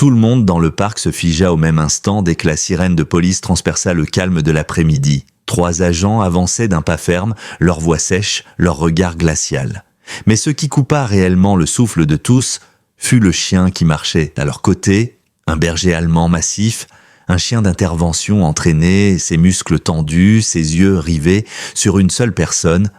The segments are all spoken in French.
Tout le monde dans le parc se figea au même instant dès que la sirène de police transperça le calme de l'après-midi. 3 agents avançaient d'un pas ferme, leur voix sèche, leur regard glacial. Mais ce qui coupa réellement le souffle de tous fut le chien qui marchait à leur côté, un berger allemand massif, un chien d'intervention entraîné, ses muscles tendus, ses yeux rivés sur une seule personne,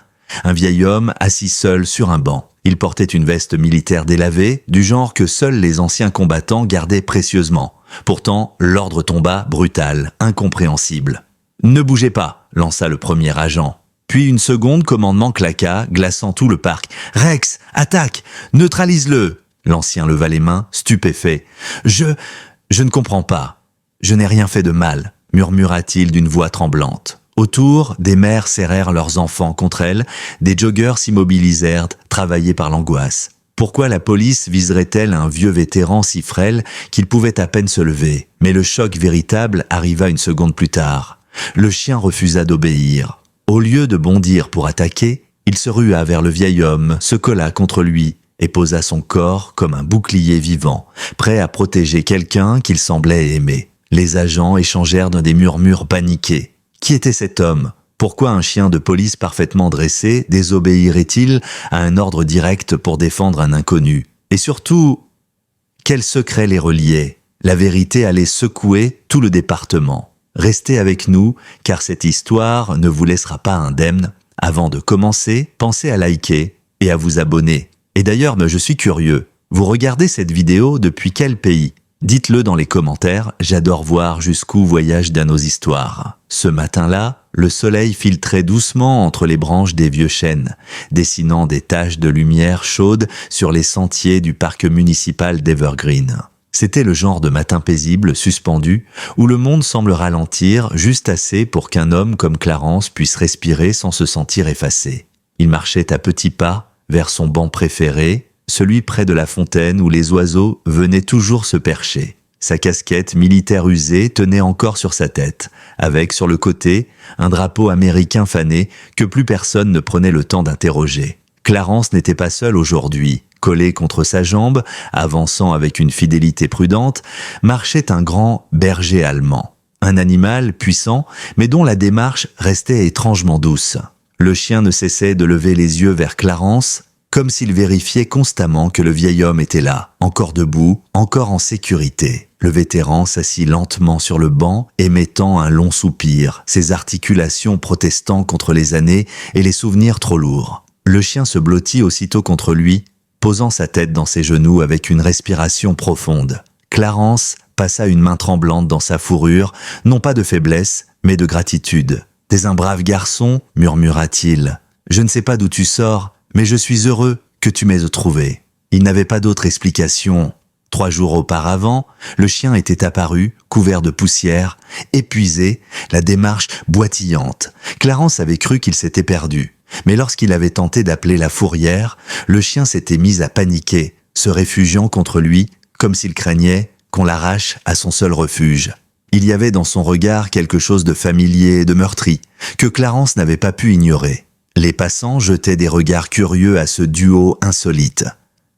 un vieil homme assis seul sur un banc. Il portait une veste militaire délavée, du genre que seuls les anciens combattants gardaient précieusement. Pourtant, l'ordre tomba brutal, incompréhensible. « Ne bougez pas !» lança le premier agent. Puis une seconde, commandement claqua, glaçant tout le parc. « Rex, attaque! Neutralise-le !» L'ancien leva les mains, stupéfait. « Je ne comprends pas. Je n'ai rien fait de mal !» murmura-t-il d'une voix tremblante. Autour, des mères serrèrent leurs enfants contre elles, des joggeurs s'immobilisèrent, travaillés par l'angoisse. Pourquoi la police viserait-elle un vieux vétéran si frêle qu'il pouvait à peine se lever? Mais le choc véritable arriva une seconde plus tard. Le chien refusa d'obéir. Au lieu de bondir pour attaquer, il se rua vers le vieil homme, se colla contre lui et posa son corps comme un bouclier vivant, prêt à protéger quelqu'un qu'il semblait aimer. Les agents échangèrent des murmures paniqués. Qui était cet homme? Pourquoi un chien de police parfaitement dressé désobéirait-il à un ordre direct pour défendre un inconnu? Et surtout, quel secret les reliait? La vérité allait secouer tout le département. Restez avec nous, car cette histoire ne vous laissera pas indemne. Avant de commencer, pensez à liker et à vous abonner. Et d'ailleurs, je suis curieux, vous regardez cette vidéo depuis quel pays? Dites-le dans les commentaires, j'adore voir jusqu'où voyagent nos histoires. Ce matin-là, le soleil filtrait doucement entre les branches des vieux chênes, dessinant des taches de lumière chaude sur les sentiers du parc municipal d'Evergreen. C'était le genre de matin paisible, suspendu, où le monde semble ralentir juste assez pour qu'un homme comme Clarence puisse respirer sans se sentir effacé. Il marchait à petits pas vers son banc préféré, celui près de la fontaine où les oiseaux venaient toujours se percher. Sa casquette militaire usée tenait encore sur sa tête, avec sur le côté un drapeau américain fané que plus personne ne prenait le temps d'interroger. Clarence n'était pas seul aujourd'hui. Collé contre sa jambe, avançant avec une fidélité prudente, marchait un grand berger allemand. Un animal puissant, mais dont la démarche restait étrangement douce. Le chien ne cessait de lever les yeux vers Clarence, comme s'il vérifiait constamment que le vieil homme était là, encore debout, encore en sécurité. Le vétéran s'assit lentement sur le banc, émettant un long soupir, ses articulations protestant contre les années et les souvenirs trop lourds. Le chien se blottit aussitôt contre lui, posant sa tête dans ses genoux avec une respiration profonde. Clarence passa une main tremblante dans sa fourrure, non pas de faiblesse, mais de gratitude. « T'es un brave garçon » murmura-t-il. « Je ne sais pas d'où tu sors, mais je suis heureux que tu m'aies trouvé. » Il n'avait pas d'autre explication. 3 jours auparavant, le chien était apparu, couvert de poussière, épuisé, la démarche boitillante. Clarence avait cru qu'il s'était perdu. Mais lorsqu'il avait tenté d'appeler la fourrière, le chien s'était mis à paniquer, se réfugiant contre lui, comme s'il craignait qu'on l'arrache à son seul refuge. Il y avait dans son regard quelque chose de familier et de meurtri, que Clarence n'avait pas pu ignorer. Les passants jetaient des regards curieux à ce duo insolite.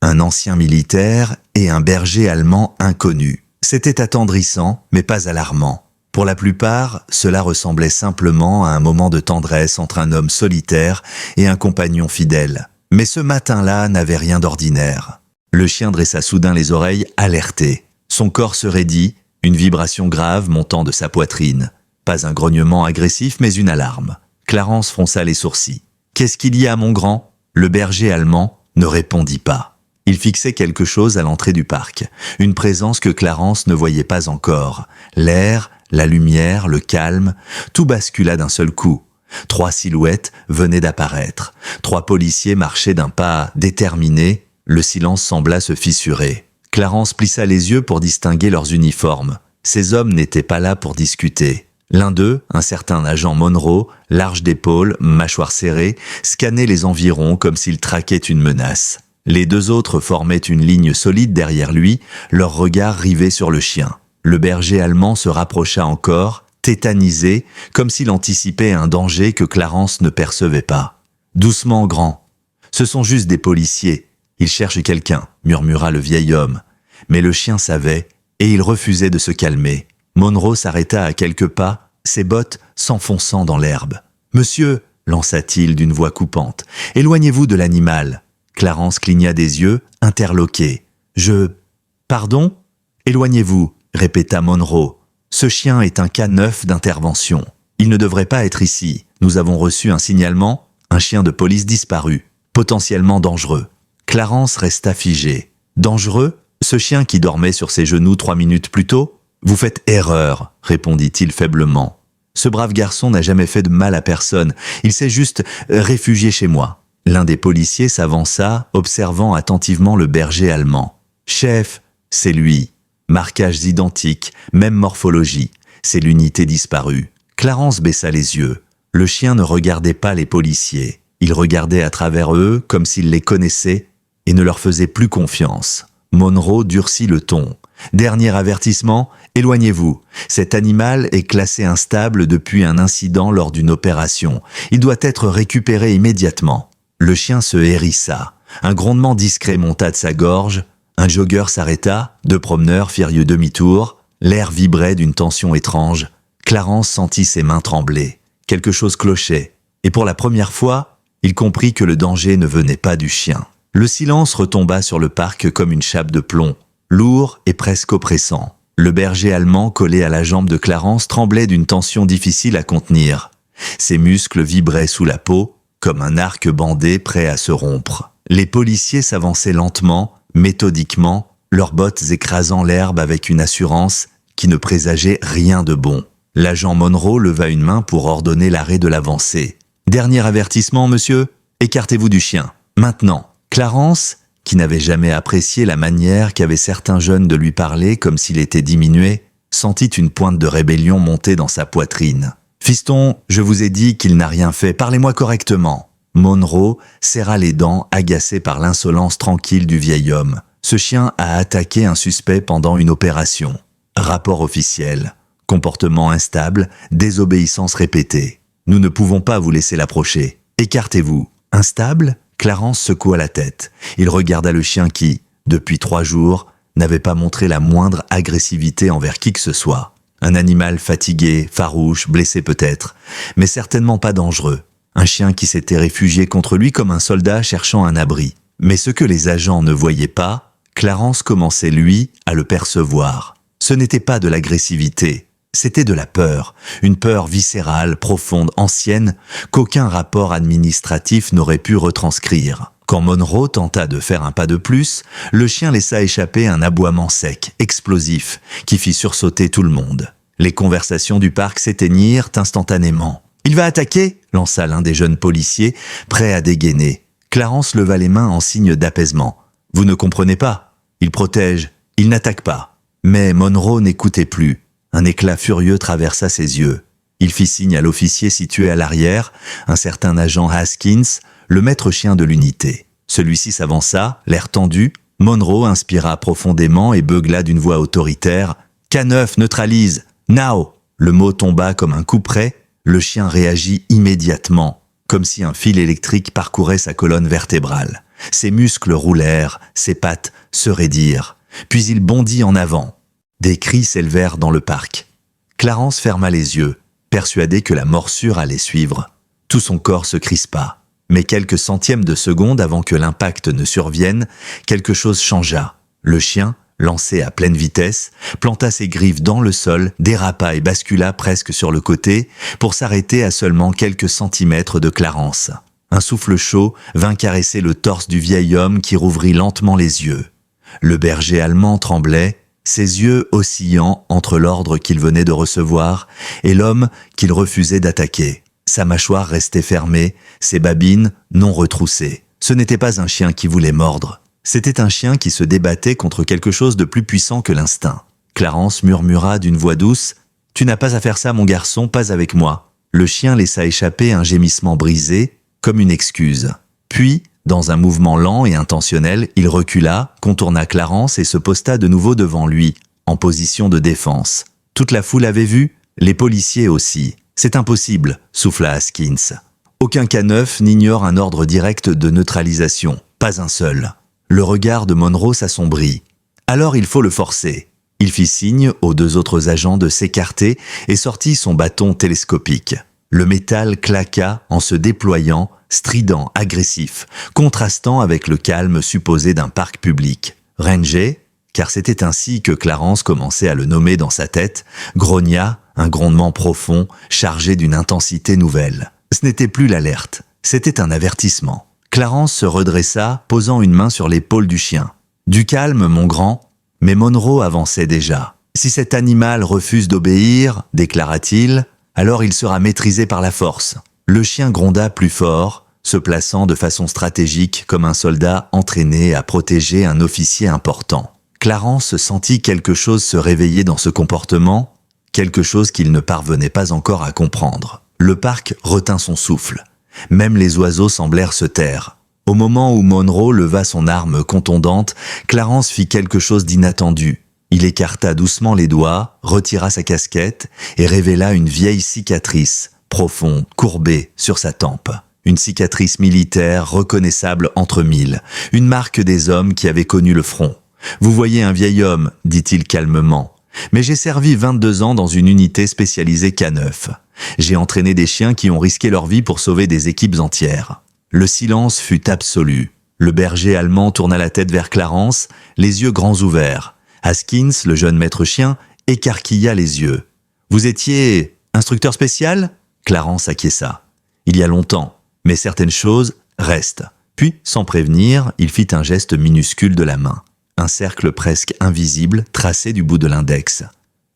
Un ancien militaire et un berger allemand inconnu. C'était attendrissant, mais pas alarmant. Pour la plupart, cela ressemblait simplement à un moment de tendresse entre un homme solitaire et un compagnon fidèle. Mais ce matin-là n'avait rien d'ordinaire. Le chien dressa soudain les oreilles, alerté. Son corps se raidit, une vibration grave montant de sa poitrine. Pas un grognement agressif, mais une alarme. Clarence fronça les sourcils. « Qu'est-ce qu'il y a, mon grand ?» Le berger allemand ne répondit pas. Il fixait quelque chose à l'entrée du parc, une présence que Clarence ne voyait pas encore. L'air, la lumière, le calme, tout bascula d'un seul coup. 3 silhouettes venaient d'apparaître. 3 policiers marchaient d'un pas déterminé. Le silence sembla se fissurer. Clarence plissa les yeux pour distinguer leurs uniformes. Ces hommes n'étaient pas là pour discuter. L'un d'eux, un certain agent Monroe, large d'épaules, mâchoire serrée, scannait les environs comme s'il traquait une menace. Les 2 autres formaient une ligne solide derrière lui, leurs regards rivés sur le chien. Le berger allemand se rapprocha encore, tétanisé, comme s'il anticipait un danger que Clarence ne percevait pas. « Doucement, grand. Ce sont juste des policiers. Ils cherchent quelqu'un, » murmura le vieil homme. Mais le chien savait, et il refusait de se calmer. Monroe s'arrêta à quelques pas, ses bottes s'enfonçant dans l'herbe. « Monsieur !» lança-t-il d'une voix coupante. « Éloignez-vous de l'animal !» Clarence cligna des yeux, interloqué. « Pardon ?»« Éloignez-vous !» répéta Monroe. « Ce chien est un cas neuf d'intervention. Il ne devrait pas être ici. Nous avons reçu un signalement, un chien de police disparu, potentiellement dangereux. » Clarence resta figé. « Dangereux ? Ce chien qui dormait sur ses genoux 3 minutes plus tôt ? Vous faites erreur, répondit-il faiblement. Ce brave garçon n'a jamais fait de mal à personne. Il s'est juste réfugié chez moi. » L'un des policiers s'avança, observant attentivement le berger allemand. « Chef, c'est lui. Marquages identiques, même morphologie. C'est l'unité disparue. » Clarence baissa les yeux. Le chien ne regardait pas les policiers. Il regardait à travers eux comme s'il les connaissait et ne leur faisait plus confiance. Monroe durcit le ton. « Dernier avertissement, éloignez-vous. Cet animal est classé instable depuis un incident lors d'une opération. Il doit être récupéré immédiatement. » Le chien se hérissa. Un grondement discret monta de sa gorge. Un jogger s'arrêta, 2 promeneurs firent demi-tour. L'air vibrait d'une tension étrange. Clarence sentit ses mains trembler. Quelque chose clochait. Et pour la première fois, il comprit que le danger ne venait pas du chien. Le silence retomba sur le parc comme une chape de plomb, lourd et presque oppressant. Le berger allemand collé à la jambe de Clarence tremblait d'une tension difficile à contenir. Ses muscles vibraient sous la peau, comme un arc bandé prêt à se rompre. Les policiers s'avançaient lentement, méthodiquement, leurs bottes écrasant l'herbe avec une assurance qui ne présageait rien de bon. L'agent Monroe leva une main pour ordonner l'arrêt de l'avancée. « Dernier avertissement, monsieur, écartez-vous du chien. Maintenant !» Clarence, qui n'avait jamais apprécié la manière qu'avaient certains jeunes de lui parler comme s'il était diminué, sentit une pointe de rébellion monter dans sa poitrine. « Fiston, je vous ai dit qu'il n'a rien fait, parlez-moi correctement !» Monroe serra les dents, agacé par l'insolence tranquille du vieil homme. Ce chien a attaqué un suspect pendant une opération. Rapport officiel. Comportement instable, désobéissance répétée. Nous ne pouvons pas vous laisser l'approcher. Écartez-vous. Instable ? Clarence secoua la tête. Il regarda le chien qui, depuis 3 jours, n'avait pas montré la moindre agressivité envers qui que ce soit. Un animal fatigué, farouche, blessé peut-être, mais certainement pas dangereux. Un chien qui s'était réfugié contre lui comme un soldat cherchant un abri. Mais ce que les agents ne voyaient pas, Clarence commençait, lui, à le percevoir. Ce n'était pas de l'agressivité, c'était de la peur, une peur viscérale, profonde, ancienne, qu'aucun rapport administratif n'aurait pu retranscrire. Quand Monroe tenta de faire un pas de plus, le chien laissa échapper un aboiement sec, explosif, qui fit sursauter tout le monde. Les conversations du parc s'éteignirent instantanément. « Il va attaquer !» lança l'un des jeunes policiers, prêt à dégainer. Clarence leva les mains en signe d'apaisement. « Vous ne comprenez pas. Il protège, il n'attaque pas. » Mais Monroe n'écoutait plus. Un éclat furieux traversa ses yeux. Il fit signe à l'officier situé à l'arrière, un certain agent Haskins, le maître chien de l'unité. Celui-ci s'avança, l'air tendu. Monroe inspira profondément et beugla d'une voix autoritaire. « K9 neutralise. Now !» Le mot tomba comme un coup près. Le chien réagit immédiatement, comme si un fil électrique parcourait sa colonne vertébrale. Ses muscles roulèrent, ses pattes se raidirent. Puis il bondit en avant. Des cris s'élevèrent dans le parc. Clarence ferma les yeux, persuadé que la morsure allait suivre. Tout son corps se crispa. Mais quelques centièmes de seconde avant que l'impact ne survienne, quelque chose changea. Le chien, lancé à pleine vitesse, planta ses griffes dans le sol, dérapa et bascula presque sur le côté pour s'arrêter à seulement quelques centimètres de Clarence. Un souffle chaud vint caresser le torse du vieil homme qui rouvrit lentement les yeux. Le berger allemand tremblait, ses yeux oscillant entre l'ordre qu'il venait de recevoir et l'homme qu'il refusait d'attaquer. Sa mâchoire restait fermée, ses babines non retroussées. Ce n'était pas un chien qui voulait mordre. C'était un chien qui se débattait contre quelque chose de plus puissant que l'instinct. Clarence murmura d'une voix douce « Tu n'as pas à faire ça, mon garçon, pas avec moi. » Le chien laissa échapper un gémissement brisé, comme une excuse. Puis, dans un mouvement lent et intentionnel, il recula, contourna Clarence et se posta de nouveau devant lui, en position de défense. Toute la foule avait vu, les policiers aussi. « C'est impossible », souffla Haskins. « Aucun K9 n'ignore un ordre direct de neutralisation, pas un seul. » Le regard de Monroe s'assombrit. « Alors il faut le forcer. » Il fit signe aux 2 autres agents de s'écarter et sortit son bâton télescopique. Le métal claqua en se déployant, strident, agressif, contrastant avec le calme supposé d'un parc public. Ranger, car c'était ainsi que Clarence commençait à le nommer dans sa tête, grogna, un grondement profond, chargé d'une intensité nouvelle. Ce n'était plus l'alerte, c'était un avertissement. Clarence se redressa, posant une main sur l'épaule du chien. « Du calme, mon grand !» Mais Monroe avançait déjà. « Si cet animal refuse d'obéir, déclara-t-il, alors il sera maîtrisé par la force. » Le chien gronda plus fort, se plaçant de façon stratégique comme un soldat entraîné à protéger un officier important. Clarence sentit quelque chose se réveiller dans ce comportement, quelque chose qu'il ne parvenait pas encore à comprendre. Le parc retint son souffle. Même les oiseaux semblèrent se taire. Au moment où Monroe leva son arme contondante, Clarence fit quelque chose d'inattendu. Il écarta doucement les doigts, retira sa casquette et révéla une vieille cicatrice, profonde, courbée, sur sa tempe. Une cicatrice militaire reconnaissable entre mille, une marque des hommes qui avaient connu le front. « Vous voyez un vieil homme, dit-il calmement. Mais j'ai servi 22 ans dans une unité spécialisée K9. J'ai entraîné des chiens qui ont risqué leur vie pour sauver des équipes entières. » Le silence fut absolu. Le berger allemand tourna la tête vers Clarence, les yeux grands ouverts. Haskins, le jeune maître chien, écarquilla les yeux. « Vous étiez instructeur spécial ?» Clarence acquiesça. « Il y a longtemps, mais certaines choses restent. » Puis, sans prévenir, il fit un geste minuscule de la main. Un cercle presque invisible tracé du bout de l'index.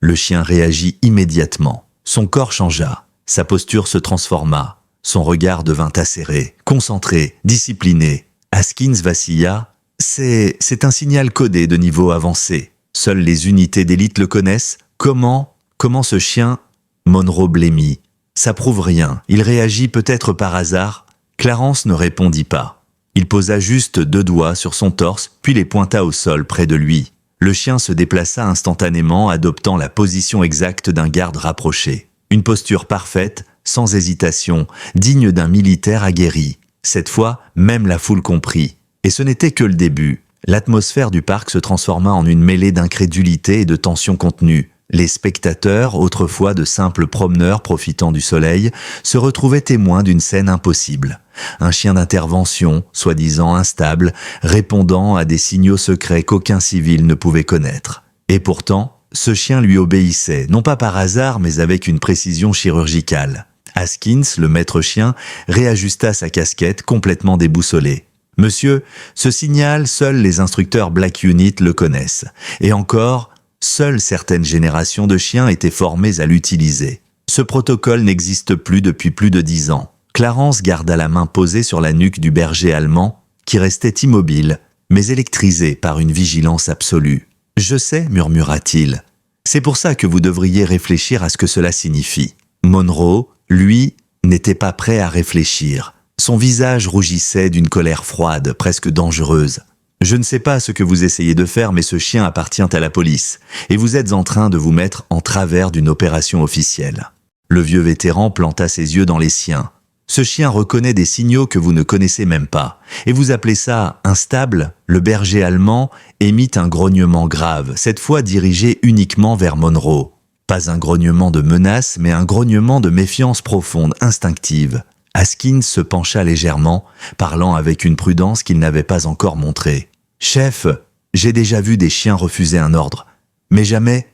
Le chien réagit immédiatement. Son corps changea. Sa posture se transforma. Son regard devint acéré, concentré, discipliné. Haskins vacilla. « C'est un signal codé de niveau avancé. Seules les unités d'élite le connaissent. Comment ce chien ?» Monroe blêmit. « Ça prouve rien. Il réagit peut-être par hasard. » Clarence ne répondit pas. Il posa juste 2 doigts sur son torse, puis les pointa au sol près de lui. Le chien se déplaça instantanément, adoptant la position exacte d'un garde rapproché. Une posture parfaite, sans hésitation, digne d'un militaire aguerri. Cette fois, même la foule comprit. Et ce n'était que le début. L'atmosphère du parc se transforma en une mêlée d'incrédulité et de tension contenue. Les spectateurs, autrefois de simples promeneurs profitant du soleil, se retrouvaient témoins d'une scène impossible. Un chien d'intervention, soi-disant instable, répondant à des signaux secrets qu'aucun civil ne pouvait connaître. Et pourtant, ce chien lui obéissait, non pas par hasard, mais avec une précision chirurgicale. Haskins, le maître chien, réajusta sa casquette, complètement déboussolé. « Monsieur, ce signal, seuls les instructeurs Black Unit le connaissent. Et encore, seules certaines générations de chiens étaient formées à l'utiliser. Ce protocole n'existe plus depuis plus de 10 ans. » Clarence garda la main posée sur la nuque du berger allemand, qui restait immobile, mais électrisé par une vigilance absolue. « Je sais, murmura-t-il. C'est pour ça que vous devriez réfléchir à ce que cela signifie. » Monroe, lui, n'était pas prêt à réfléchir. Son visage rougissait d'une colère froide, presque dangereuse. « Je ne sais pas ce que vous essayez de faire, mais ce chien appartient à la police, et vous êtes en train de vous mettre en travers d'une opération officielle. » Le vieux vétéran planta ses yeux dans les siens. Ce chien reconnaît des signaux que vous ne connaissez même pas. Et vous appelez ça instable ? Le berger allemand émit un grognement grave, cette fois dirigé uniquement vers Monroe. Pas un grognement de menace, mais un grognement de méfiance profonde, instinctive. Haskins se pencha légèrement, parlant avec une prudence qu'il n'avait pas encore montrée. « Chef, j'ai déjà vu des chiens refuser un ordre, mais jamais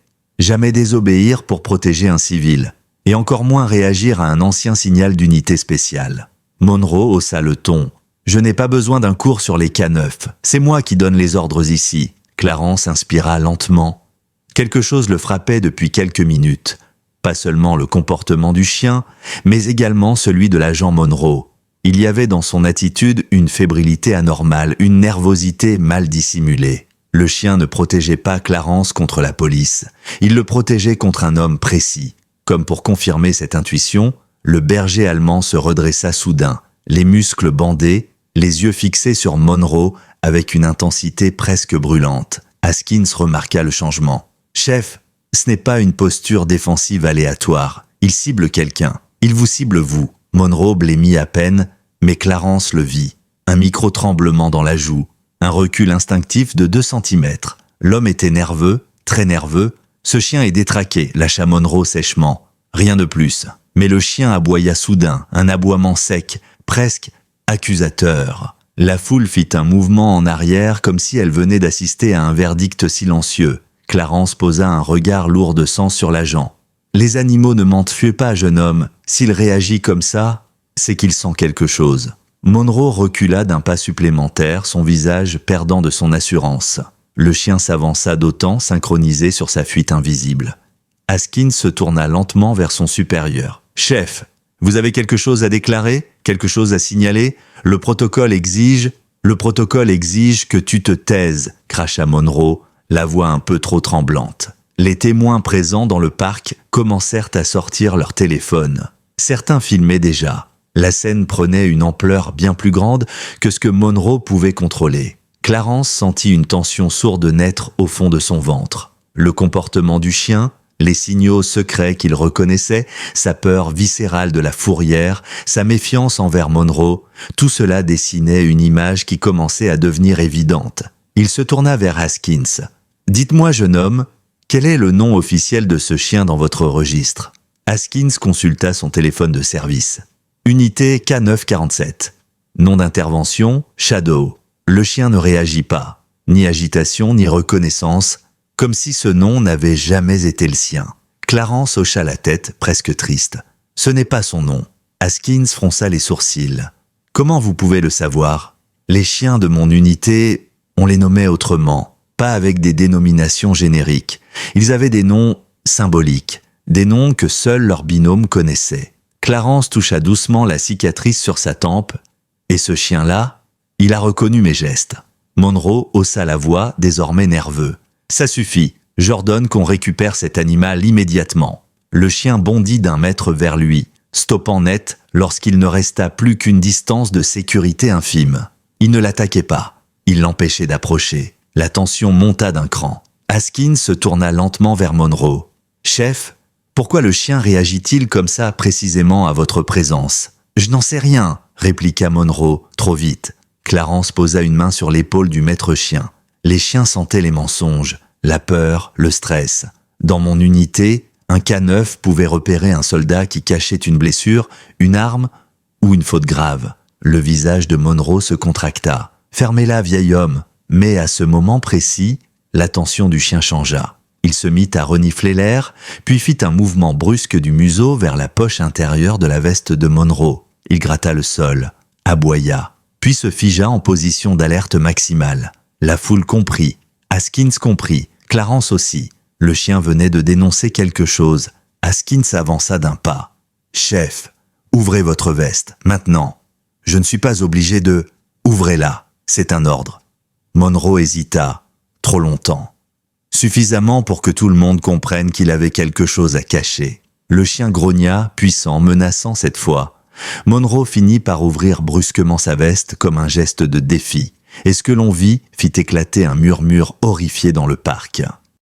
désobéir pour protéger un civil. Et encore moins réagir à un ancien signal d'unité spéciale. » Monroe haussa le ton. « Je n'ai pas besoin d'un cours sur les K9. C'est moi qui donne les ordres ici. » Clarence inspira lentement. Quelque chose le frappait depuis quelques minutes. Pas seulement le comportement du chien, mais également celui de l'agent Monroe. Il y avait dans son attitude une fébrilité anormale, une nervosité mal dissimulée. Le chien ne protégeait pas Clarence contre la police. Il le protégeait contre un homme précis. Comme pour confirmer cette intuition, le berger allemand se redressa soudain, les muscles bandés, les yeux fixés sur Monroe avec une intensité presque brûlante. Haskins remarqua le changement. « Chef, ce n'est pas une posture défensive aléatoire. Il cible quelqu'un. Il vous cible vous. » Monroe blêmit à peine, mais Clarence le vit. Un micro-tremblement dans la joue, un recul instinctif de 2 centimètres. L'homme était nerveux, Très nerveux, ce chien est détraqué, lâcha Monroe sèchement. Rien de plus. Mais le chien aboya soudain, un aboiement sec, presque accusateur. La foule fit un mouvement en arrière comme si elle venait d'assister à un verdict silencieux. Clarence posa un regard lourd de sang sur l'agent. « Les animaux ne mentent pas, jeune homme. S'il réagit comme ça, c'est qu'il sent quelque chose. » Monroe recula d'un pas supplémentaire, son visage perdant de son assurance. Le chien s'avança d'autant, synchronisé sur sa fuite invisible. Haskins se tourna lentement vers son supérieur. « Chef, vous avez quelque chose à déclarer? Quelque chose à signaler? Le protocole exige que tu te taises, » cracha Monroe, la voix un peu trop tremblante. Les témoins présents dans le parc commencèrent à sortir leur téléphone. Certains filmaient déjà. La scène prenait une ampleur bien plus grande que ce que Monroe pouvait contrôler. Clarence sentit une tension sourde naître au fond de son ventre. Le comportement du chien, les signaux secrets qu'il reconnaissait, sa peur viscérale de la fourrière, sa méfiance envers Monroe, tout cela dessinait une image qui commençait à devenir évidente. Il se tourna vers Haskins. « Dites-moi, jeune homme, quel est le nom officiel de ce chien dans votre registre ?» Haskins consulta son téléphone de service. « Unité K947. Nom d'intervention, Shadow. » Le chien ne réagit pas. Ni agitation, ni reconnaissance, comme si ce nom n'avait jamais été le sien. Clarence hocha la tête, presque triste. « Ce n'est pas son nom. » Haskins fronça les sourcils. « Comment vous pouvez le savoir? Les chiens de mon unité, on les nommait autrement, pas avec des dénominations génériques. Ils avaient des noms symboliques, des noms que seul leur binôme connaissait. » Clarence toucha doucement la cicatrice sur sa tempe. « Et ce chien-là, il a reconnu mes gestes. » Monroe haussa la voix, désormais nerveux. « Ça suffit, j'ordonne qu'on récupère cet animal immédiatement. » Le chien bondit d'un mètre vers lui, stoppant net lorsqu'il ne resta plus qu'une distance de sécurité infime. Il ne l'attaquait pas, il l'empêchait d'approcher. La tension monta d'un cran. Haskins se tourna lentement vers Monroe. « Chef, pourquoi le chien réagit-il comme ça précisément à votre présence ?»« Je n'en sais rien, » répliqua Monroe, trop vite. Clarence posa une main sur l'épaule du maître chien. Les chiens sentaient les mensonges, la peur, le stress. Dans mon unité, un K9 pouvait repérer un soldat qui cachait une blessure, une arme ou une faute grave. Le visage de Monroe se contracta. « Fermez-la, vieil homme !» Mais à ce moment précis, l'attention du chien changea. Il se mit à renifler l'air, puis fit un mouvement brusque du museau vers la poche intérieure de la veste de Monroe. Il gratta le sol, aboya, puis se figea en position d'alerte maximale. La foule comprit, Haskins comprit, Clarence aussi. Le chien venait de dénoncer quelque chose. Haskins avança d'un pas. « Chef, ouvrez votre veste, maintenant. Je ne suis pas obligé de... Ouvrez-la, c'est un ordre. » Monroe hésita, trop longtemps. Suffisamment pour que tout le monde comprenne qu'il avait quelque chose à cacher. Le chien grogna, puissant, menaçant cette fois. Monroe finit par ouvrir brusquement sa veste comme un geste de défi. Et ce que l'on vit fit éclater un murmure horrifié dans le parc.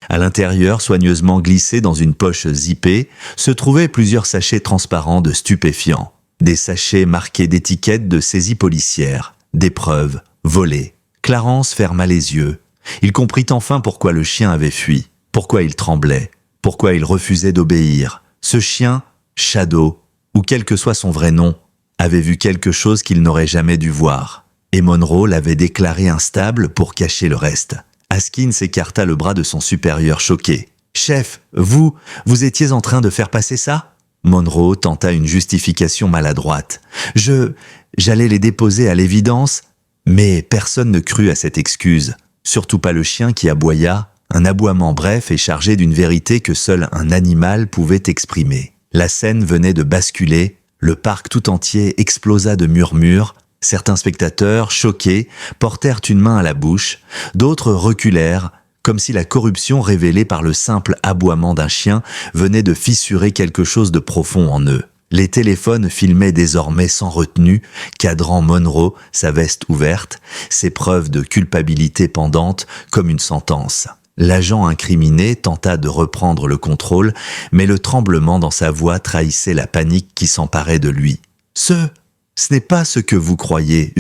À l'intérieur, soigneusement glissés dans une poche zippée, se trouvaient plusieurs sachets transparents de stupéfiants. Des sachets marqués d'étiquettes de saisie policière, des preuves, volées. Clarence ferma les yeux. Il comprit enfin pourquoi le chien avait fui, pourquoi il tremblait, pourquoi il refusait d'obéir. Ce chien, Shadow, ou quel que soit son vrai nom, avait vu quelque chose qu'il n'aurait jamais dû voir. Et Monroe l'avait déclaré instable pour cacher le reste. Haskins écarta le bras de son supérieur choqué. « Chef, vous étiez en train de faire passer ça ?» Monroe tenta une justification maladroite. « J'allais les déposer à l'évidence, mais personne ne crut à cette excuse. Surtout pas le chien qui aboya, un aboiement bref et chargé d'une vérité que seul un animal pouvait exprimer. » La scène venait de basculer, le parc tout entier explosa de murmures. Certains spectateurs, choqués, portèrent une main à la bouche, d'autres reculèrent, comme si la corruption révélée par le simple aboiement d'un chien venait de fissurer quelque chose de profond en eux. Les téléphones filmaient désormais sans retenue, cadrant Monroe, sa veste ouverte, ses preuves de culpabilité pendantes comme une sentence. L'agent incriminé tenta de reprendre le contrôle, mais le tremblement dans sa voix trahissait la panique qui s'emparait de lui. « Ce n'est pas ce que vous croyez,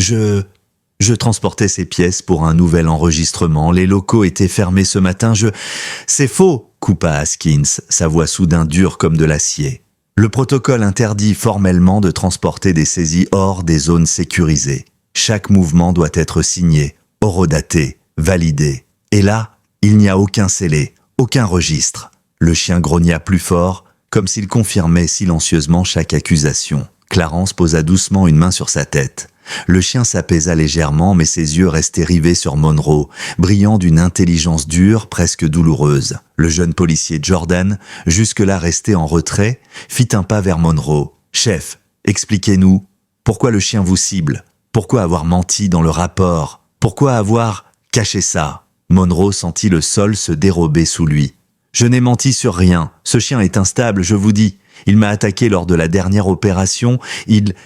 Je transportais ces pièces pour un nouvel enregistrement. Les locaux étaient fermés ce matin. C'est faux, coupa Haskins, sa voix soudain dure comme de l'acier. Le protocole interdit formellement de transporter des saisies hors des zones sécurisées. Chaque mouvement doit être signé, horodaté, validé. Et là, il n'y a aucun scellé, aucun registre. Le chien grogna plus fort, comme s'il confirmait silencieusement chaque accusation. Clarence posa doucement une main sur sa tête. Le chien s'apaisa légèrement, mais ses yeux restaient rivés sur Monroe, brillant d'une intelligence dure, presque douloureuse. Le jeune policier Jordan, jusque-là resté en retrait, fit un pas vers Monroe. « Chef, expliquez-nous, pourquoi le chien vous cible? Pourquoi avoir menti dans le rapport? Pourquoi avoir caché ça ?» Monroe sentit le sol se dérober sous lui. « Je n'ai menti sur rien. Ce chien est instable, je vous dis. Il m'a attaqué lors de la dernière opération.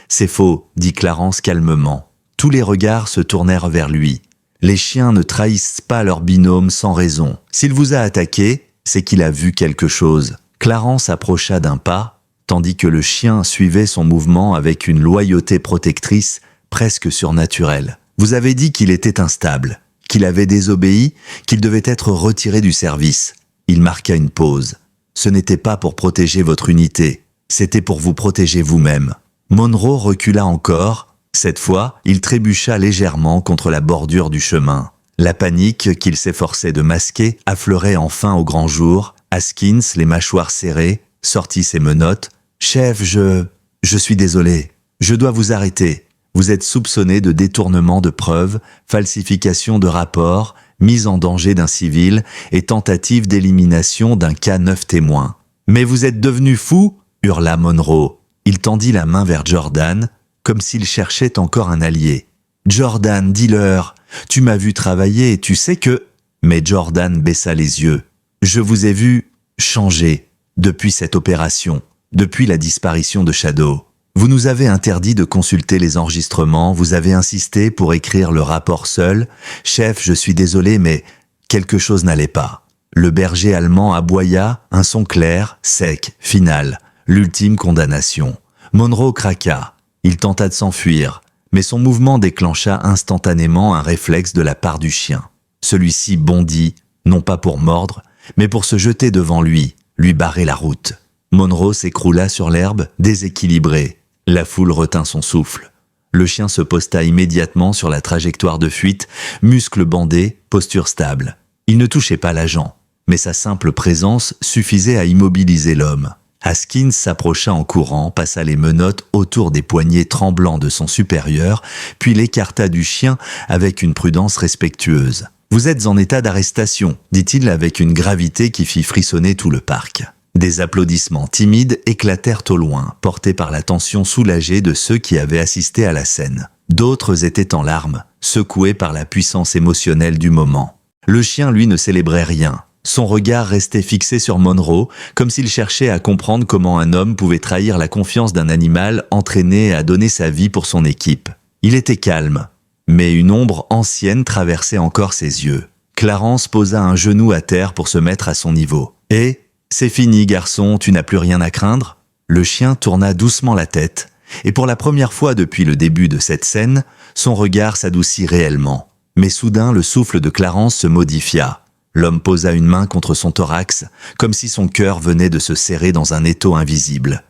C'est faux, dit Clarence calmement. Tous les regards se tournèrent vers lui. Les chiens ne trahissent pas leur binôme sans raison. S'il vous a attaqué, c'est qu'il a vu quelque chose. Clarence approcha d'un pas, tandis que le chien suivait son mouvement avec une loyauté protectrice presque surnaturelle. Vous avez dit qu'il était instable, qu'il avait désobéi, qu'il devait être retiré du service. Il marqua une pause. Ce n'était pas pour protéger votre unité, c'était pour vous protéger vous-même. Monroe recula encore. Cette fois, il trébucha légèrement contre la bordure du chemin. La panique qu'il s'efforçait de masquer affleurait enfin au grand jour. Haskins, les mâchoires serrées, sortit ses menottes. « Chef, je suis désolé. Je dois vous arrêter. Vous êtes soupçonné de détournement de preuves, falsification de rapports, mise en danger d'un civil et tentative d'élimination d'un cas 9 témoins. Mais vous êtes devenu fou ?» hurla Monroe. Il tendit la main vers Jordan, comme s'il cherchait encore un allié. « Jordan, dis-leur, tu m'as vu travailler et tu sais que… » Mais Jordan baissa les yeux. « Je vous ai vu changer depuis cette opération, depuis la disparition de Shadow. Vous nous avez interdit de consulter les enregistrements, vous avez insisté pour écrire le rapport seul. Chef, je suis désolé, mais quelque chose n'allait pas. » Le berger allemand aboya, un son clair, sec, final, l'ultime condamnation. Monroe craqua. Il tenta de s'enfuir, mais son mouvement déclencha instantanément un réflexe de la part du chien. Celui-ci bondit, non pas pour mordre, mais pour se jeter devant lui barrer la route. Monroe s'écroula sur l'herbe, déséquilibré. La foule retint son souffle. Le chien se posta immédiatement sur la trajectoire de fuite, muscles bandés, posture stable. Il ne touchait pas l'agent, mais sa simple présence suffisait à immobiliser l'homme. Haskins s'approcha en courant, passa les menottes autour des poignets tremblants de son supérieur, puis l'écarta du chien avec une prudence respectueuse. « Vous êtes en état d'arrestation », dit-il avec une gravité qui fit frissonner tout le parc. Des applaudissements timides éclatèrent au loin, portés par l'attention soulagée de ceux qui avaient assisté à la scène. D'autres étaient en larmes, secoués par la puissance émotionnelle du moment. Le chien, lui, ne célébrait rien. Son regard restait fixé sur Monroe, comme s'il cherchait à comprendre comment un homme pouvait trahir la confiance d'un animal entraîné à donner sa vie pour son équipe. Il était calme, mais une ombre ancienne traversait encore ses yeux. Clarence posa un genou à terre pour se mettre à son niveau. « Et c'est fini, garçon, tu n'as plus rien à craindre ?» Le chien tourna doucement la tête, et pour la première fois depuis le début de cette scène, son regard s'adoucit réellement. Mais soudain, le souffle de Clarence se modifia. L'homme posa une main contre son thorax, comme si son cœur venait de se serrer dans un étau invisible.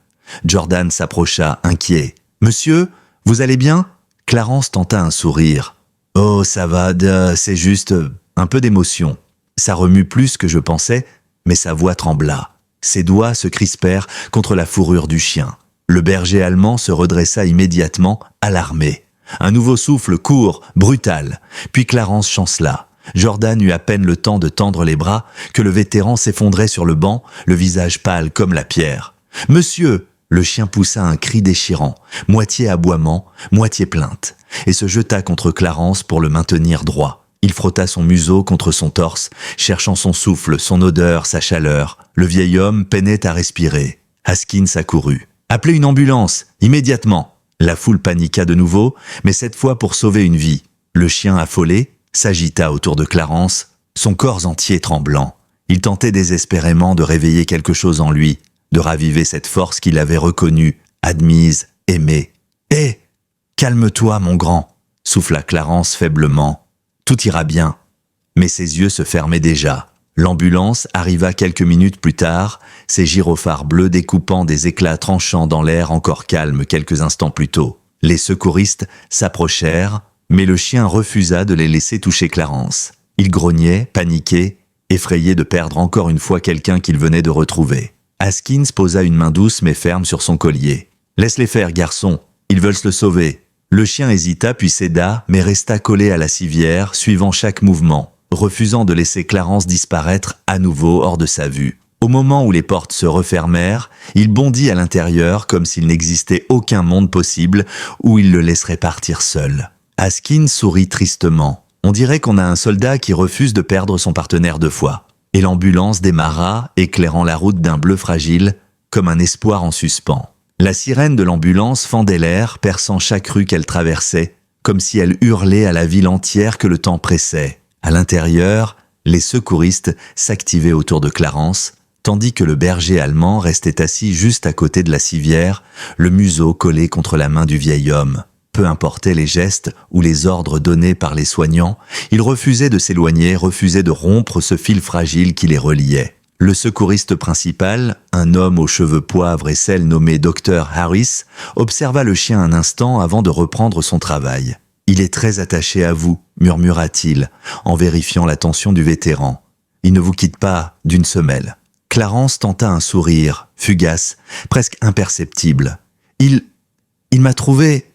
Jordan s'approcha, inquiet. « Monsieur, vous allez bien ?» Clarence tenta un sourire. « Oh, ça va, c'est juste un peu d'émotion. Ça remue plus que je pensais, mais sa voix trembla. Ses doigts se crispèrent contre la fourrure du chien. Le berger allemand se redressa immédiatement, alarmé. Un nouveau souffle court, brutal. Puis Clarence chancela. Jordan eut à peine le temps de tendre les bras que le vétéran s'effondrait sur le banc, le visage pâle comme la pierre. « Monsieur !» Le chien poussa un cri déchirant, moitié aboiement, moitié plainte, et se jeta contre Clarence pour le maintenir droit. Il frotta son museau contre son torse, cherchant son souffle, son odeur, sa chaleur. Le vieil homme peinait à respirer. Haskins accourut. « Appelez une ambulance, immédiatement !» La foule paniqua de nouveau, mais cette fois pour sauver une vie. Le chien affolé s'agita autour de Clarence, son corps entier tremblant. Il tentait désespérément de réveiller quelque chose en lui, de raviver cette force qu'il avait reconnue, admise, aimée. « Hé, calme-toi, mon grand !» souffla Clarence faiblement. Tout ira bien. Mais ses yeux se fermaient déjà. L'ambulance arriva quelques minutes plus tard, ses gyrophares bleus découpant des éclats tranchants dans l'air encore calme quelques instants plus tôt. Les secouristes s'approchèrent, mais le chien refusa de les laisser toucher Clarence. Il grognait, paniqué, effrayé de perdre encore une fois quelqu'un qu'il venait de retrouver. Haskins posa une main douce mais ferme sur son collier. « Laisse-les faire, garçon, ils veulent se le sauver. » Le chien hésita puis céda, mais resta collé à la civière, suivant chaque mouvement, refusant de laisser Clarence disparaître à nouveau hors de sa vue. Au moment où les portes se refermèrent, il bondit à l'intérieur comme s'il n'existait aucun monde possible où il le laisserait partir seul. Haskins sourit tristement. On dirait qu'on a un soldat qui refuse de perdre son partenaire 2 fois. Et l'ambulance démarra, éclairant la route d'un bleu fragile, comme un espoir en suspens. La sirène de l'ambulance fendait l'air, perçant chaque rue qu'elle traversait, comme si elle hurlait à la ville entière que le temps pressait. À l'intérieur, les secouristes s'activaient autour de Clarence, tandis que le berger allemand restait assis juste à côté de la civière, le museau collé contre la main du vieil homme. Peu importaient les gestes ou les ordres donnés par les soignants, il refusait de s'éloigner, refusait de rompre ce fil fragile qui les reliait. Le secouriste principal, un homme aux cheveux poivre et sel nommé Dr Harris, observa le chien un instant avant de reprendre son travail. « Il est très attaché à vous », murmura-t-il, en vérifiant l'attention du vétéran. « Il ne vous quitte pas d'une semelle. » Clarence tenta un sourire, fugace, presque imperceptible. « Il m'a trouvé.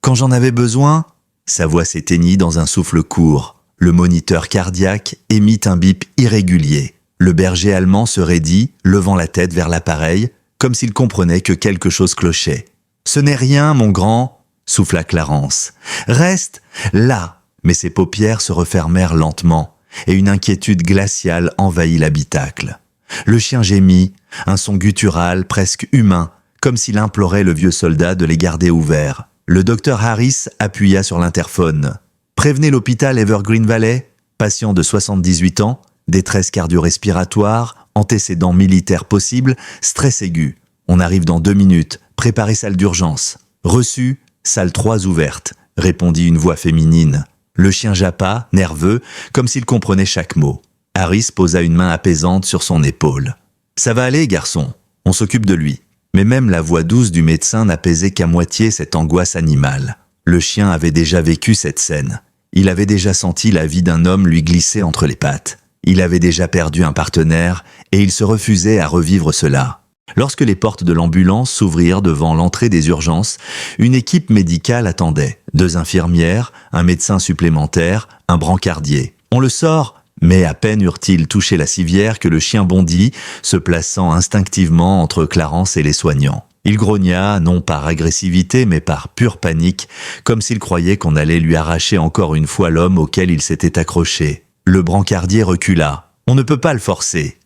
Quand j'en avais besoin ?» Sa voix s'éteignit dans un souffle court. Le moniteur cardiaque émit un bip irrégulier. Le berger allemand se raidit, levant la tête vers l'appareil, comme s'il comprenait que quelque chose clochait. « Ce n'est rien, mon grand !» souffla Clarence. « Reste là !» Mais ses paupières se refermèrent lentement, et une inquiétude glaciale envahit l'habitacle. Le chien gémit, un son guttural, presque humain, comme s'il implorait le vieux soldat de les garder ouverts. Le docteur Harris appuya sur l'interphone. « Prévenez l'hôpital Evergreen Valley, patient de 78 ans, détresse cardio-respiratoire, antécédents militaires possibles, stress aigu. On arrive dans 2 minutes, préparez salle d'urgence. Reçu, salle 3 ouverte, répondit une voix féminine. Le chien jappa, nerveux, comme s'il comprenait chaque mot. Harris posa une main apaisante sur son épaule. « Ça va aller, garçon, on s'occupe de lui. » Mais même la voix douce du médecin n'apaisait qu'à moitié cette angoisse animale. Le chien avait déjà vécu cette scène. Il avait déjà senti la vie d'un homme lui glisser entre les pattes. Il avait déjà perdu un partenaire et il se refusait à revivre cela. Lorsque les portes de l'ambulance s'ouvrirent devant l'entrée des urgences, une équipe médicale attendait. 2 infirmières, un médecin supplémentaire, un brancardier. « On le sort !» Mais à peine eurent-ils touché la civière que le chien bondit, se plaçant instinctivement entre Clarence et les soignants. Il grogna, non par agressivité, mais par pure panique, comme s'il croyait qu'on allait lui arracher encore une fois l'homme auquel il s'était accroché. Le brancardier recula. « On ne peut pas le forcer. »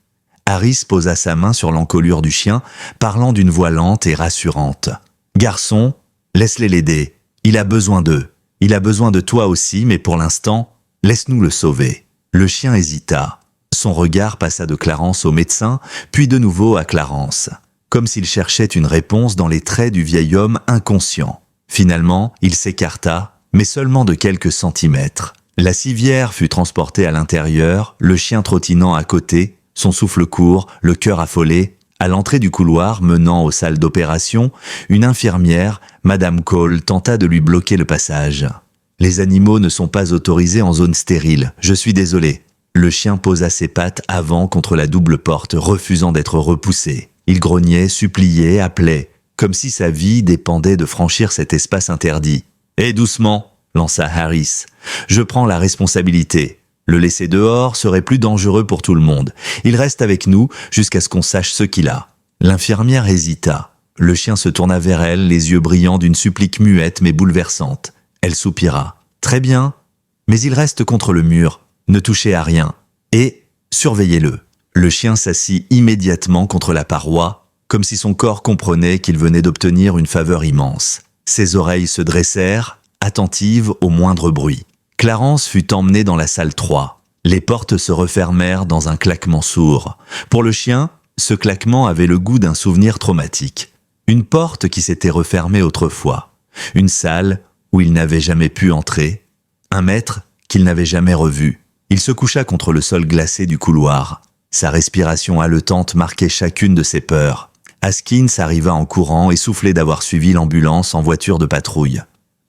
Harris posa sa main sur l'encolure du chien, parlant d'une voix lente et rassurante. « Garçon, laisse-les l'aider. Il a besoin d'eux. Il a besoin de toi aussi, mais pour l'instant, laisse-nous le sauver. » Le chien hésita. Son regard passa de Clarence au médecin, puis de nouveau à Clarence, comme s'il cherchait une réponse dans les traits du vieil homme inconscient. Finalement, il s'écarta, mais seulement de quelques centimètres. La civière fut transportée à l'intérieur, le chien trottinant à côté, son souffle court, le cœur affolé. À l'entrée du couloir menant aux salles d'opération, une infirmière, Madame Cole, tenta de lui bloquer le passage. « Les animaux ne sont pas autorisés en zone stérile, je suis désolé. » Le chien posa ses pattes avant contre la double porte, refusant d'être repoussé. Il grognait, suppliait, appelait, comme si sa vie dépendait de franchir cet espace interdit. « Eh, doucement !» lança Harris. « Je prends la responsabilité. Le laisser dehors serait plus dangereux pour tout le monde. Il reste avec nous jusqu'à ce qu'on sache ce qu'il a. » L'infirmière hésita. Le chien se tourna vers elle, les yeux brillants d'une supplique muette mais bouleversante. Elle soupira. « Très bien, mais il reste contre le mur. Ne touchez à rien. Et surveillez-le. » Le chien s'assit immédiatement contre la paroi, comme si son corps comprenait qu'il venait d'obtenir une faveur immense. Ses oreilles se dressèrent, attentives au moindre bruit. Clarence fut emmené dans la salle 3. Les portes se refermèrent dans un claquement sourd. Pour le chien, ce claquement avait le goût d'un souvenir traumatique. Une porte qui s'était refermée autrefois. Une salle où il n'avait jamais pu entrer, un maître qu'il n'avait jamais revu. Il se coucha contre le sol glacé du couloir. Sa respiration haletante marquait chacune de ses peurs. Haskins arriva en courant, essoufflé d'avoir suivi l'ambulance en voiture de patrouille.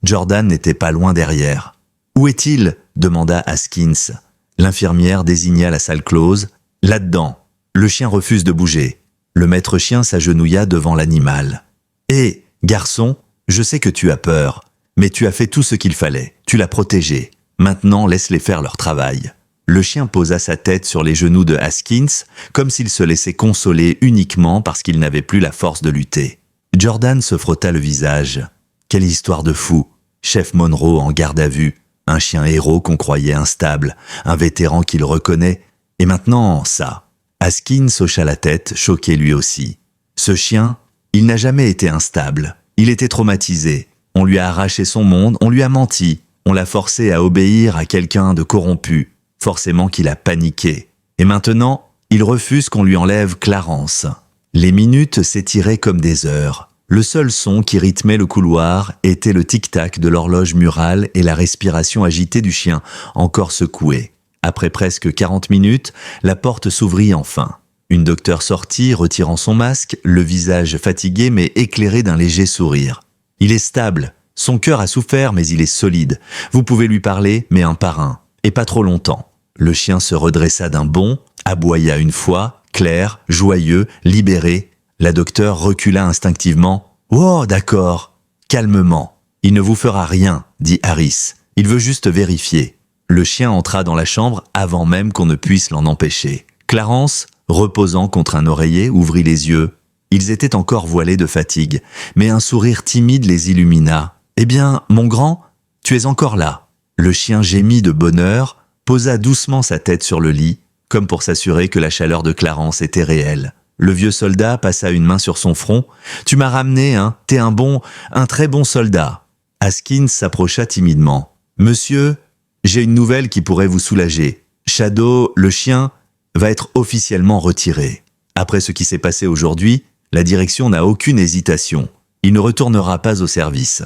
Jordan n'était pas loin derrière. « Où est-il » demanda Haskins. L'infirmière désigna la salle close. « Là-dedans. Le chien refuse de bouger. » Le maître chien s'agenouilla devant l'animal. « Hé, garçon, je sais que tu as peur, mais tu as fait tout ce qu'il fallait. Tu l'as protégé. Maintenant, laisse-les faire leur travail. » Le chien posa sa tête sur les genoux de Haskins, comme s'il se laissait consoler uniquement parce qu'il n'avait plus la force de lutter. Jordan se frotta le visage. Quelle histoire de fou! Chef Monroe en garde à vue, un chien héros qu'on croyait instable, un vétéran qu'il reconnaît, et maintenant ça. Haskins hocha la tête, choqué lui aussi. Ce chien, il n'a jamais été instable. Il était traumatisé. On lui a arraché son monde, on lui a menti. On l'a forcé à obéir à quelqu'un de corrompu. Forcément qu'il a paniqué. Et maintenant, il refuse qu'on lui enlève Clarence. Les minutes s'étiraient comme des heures. Le seul son qui rythmait le couloir était le tic-tac de l'horloge murale et la respiration agitée du chien, encore secoué. Après presque 40 minutes, la porte s'ouvrit enfin. Une docteure sortit, retirant son masque, le visage fatigué mais éclairé d'un léger sourire. « Il est stable. Son cœur a souffert mais il est solide. Vous pouvez lui parler, mais un par un. Et pas trop longtemps. » Le chien se redressa d'un bond, aboya une fois, clair, joyeux, libéré. La docteure recula instinctivement. « Oh, d'accord. Calmement. Il ne vous fera rien, dit Harris. Il veut juste vérifier. » Le chien entra dans la chambre avant même qu'on ne puisse l'en empêcher. Clarence, reposant contre un oreiller, ouvrit les yeux. Ils étaient encore voilés de fatigue, mais un sourire timide les illumina. « Eh bien, mon grand, tu es encore là. » Le chien gémit de bonheur, posa doucement sa tête sur le lit, comme pour s'assurer que la chaleur de Clarence était réelle. Le vieux soldat passa une main sur son front. « Tu m'as ramené, hein? T'es un très bon soldat. » Haskins s'approcha timidement. « Monsieur, j'ai une nouvelle qui pourrait vous soulager. Shadow, le chien, va être officiellement retiré. Après ce qui s'est passé aujourd'hui, la direction n'a aucune hésitation. Il ne retournera pas au service. »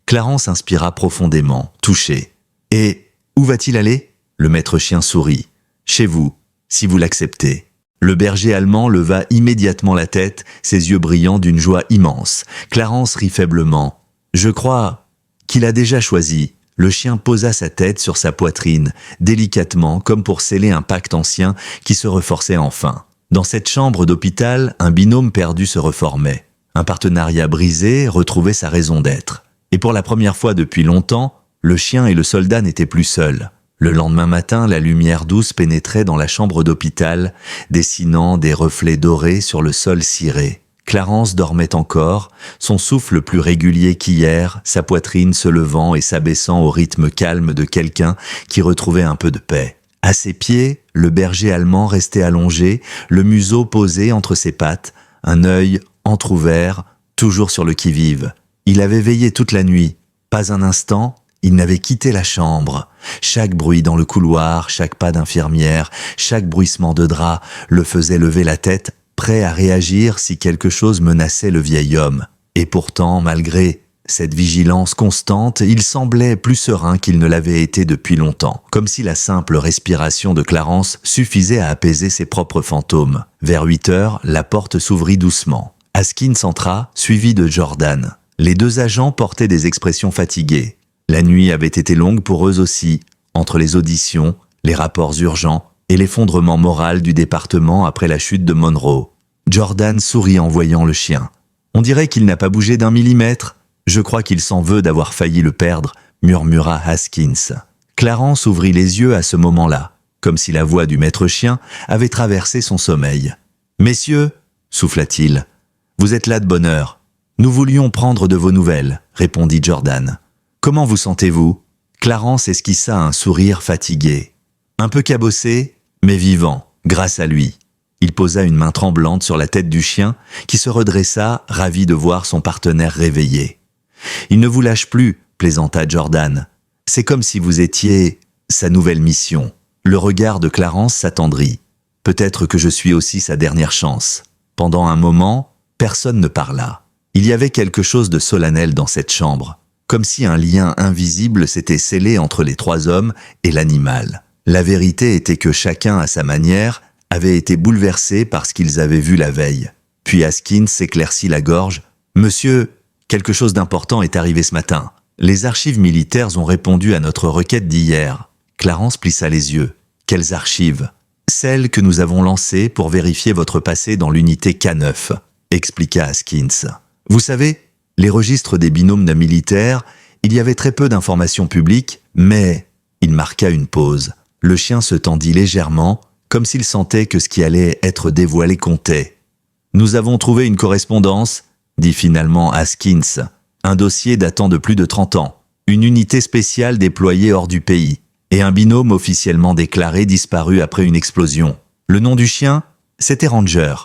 Clarence inspira profondément, touché. « Et où va-t-il aller ?» Le maître chien sourit. « Chez vous, si vous l'acceptez. » Le berger allemand leva immédiatement la tête, ses yeux brillants d'une joie immense. Clarence rit faiblement. « Je crois qu'il a déjà choisi. » Le chien posa sa tête sur sa poitrine, délicatement, comme pour sceller un pacte ancien qui se reforçait enfin. Dans cette chambre d'hôpital, un binôme perdu se reformait. Un partenariat brisé retrouvait sa raison d'être. Et pour la première fois depuis longtemps, le chien et le soldat n'étaient plus seuls. Le lendemain matin, la lumière douce pénétrait dans la chambre d'hôpital, dessinant des reflets dorés sur le sol ciré. Clarence dormait encore, son souffle plus régulier qu'hier, sa poitrine se levant et s'abaissant au rythme calme de quelqu'un qui retrouvait un peu de paix. À ses pieds, le berger allemand restait allongé, le museau posé entre ses pattes, un œil entrouvert, toujours sur le qui-vive. Il avait veillé toute la nuit. Pas un instant, il n'avait quitté la chambre. Chaque bruit dans le couloir, chaque pas d'infirmière, chaque bruissement de drap le faisait lever la tête, prêt à réagir si quelque chose menaçait le vieil homme. Et pourtant, malgré cette vigilance constante, il semblait plus serein qu'il ne l'avait été depuis longtemps, comme si la simple respiration de Clarence suffisait à apaiser ses propres fantômes. Vers 8 heures, la porte s'ouvrit doucement. Haskins entra, suivi de Jordan. Les deux agents portaient des expressions fatiguées. La nuit avait été longue pour eux aussi, entre les auditions, les rapports urgents et l'effondrement moral du département après la chute de Monroe. Jordan sourit en voyant le chien. « On dirait qu'il n'a pas bougé d'1 millimètre. Je crois qu'il s'en veut d'avoir failli le perdre, » murmura Haskins. Clarence ouvrit les yeux à ce moment-là, comme si la voix du maître chien avait traversé son sommeil. « Messieurs, » souffla-t-il, « vous êtes là de bonne heure. Nous voulions prendre de vos nouvelles, » répondit Jordan. « Comment vous sentez-vous » Clarence esquissa un sourire fatigué. Un peu cabossé, mais vivant, grâce à lui. Il posa une main tremblante sur la tête du chien, qui se redressa, ravi de voir son partenaire réveillé. « Il ne vous lâche plus, » plaisanta Jordan. « C'est comme si vous étiez sa nouvelle mission. » Le regard de Clarence s'attendrit. « Peut-être que je suis aussi sa dernière chance. » Pendant un moment, personne ne parla. Il y avait quelque chose de solennel dans cette chambre, comme si un lien invisible s'était scellé entre les trois hommes et l'animal. La vérité était que chacun, à sa manière, avait été bouleversé par ce qu'ils avaient vu la veille. Puis Haskins s'éclaircit la gorge. « Monsieur, quelque chose d'important est arrivé ce matin. Les archives militaires ont répondu à notre requête d'hier. » Clarence plissa les yeux. « Quelles archives ?»« Celles que nous avons lancées pour vérifier votre passé dans l'unité K9, » expliqua Haskins. « Vous savez, les registres des binômes de militaires, il y avait très peu d'informations publiques, mais... » Il marqua une pause. Le chien se tendit légèrement, comme s'il sentait que ce qui allait être dévoilé comptait. « Nous avons trouvé une correspondance, » dit finalement Haskins. « Un dossier datant de plus de 30 ans, une unité spéciale déployée hors du pays, et un binôme officiellement déclaré disparu après une explosion. Le nom du chien, c'était Ranger. »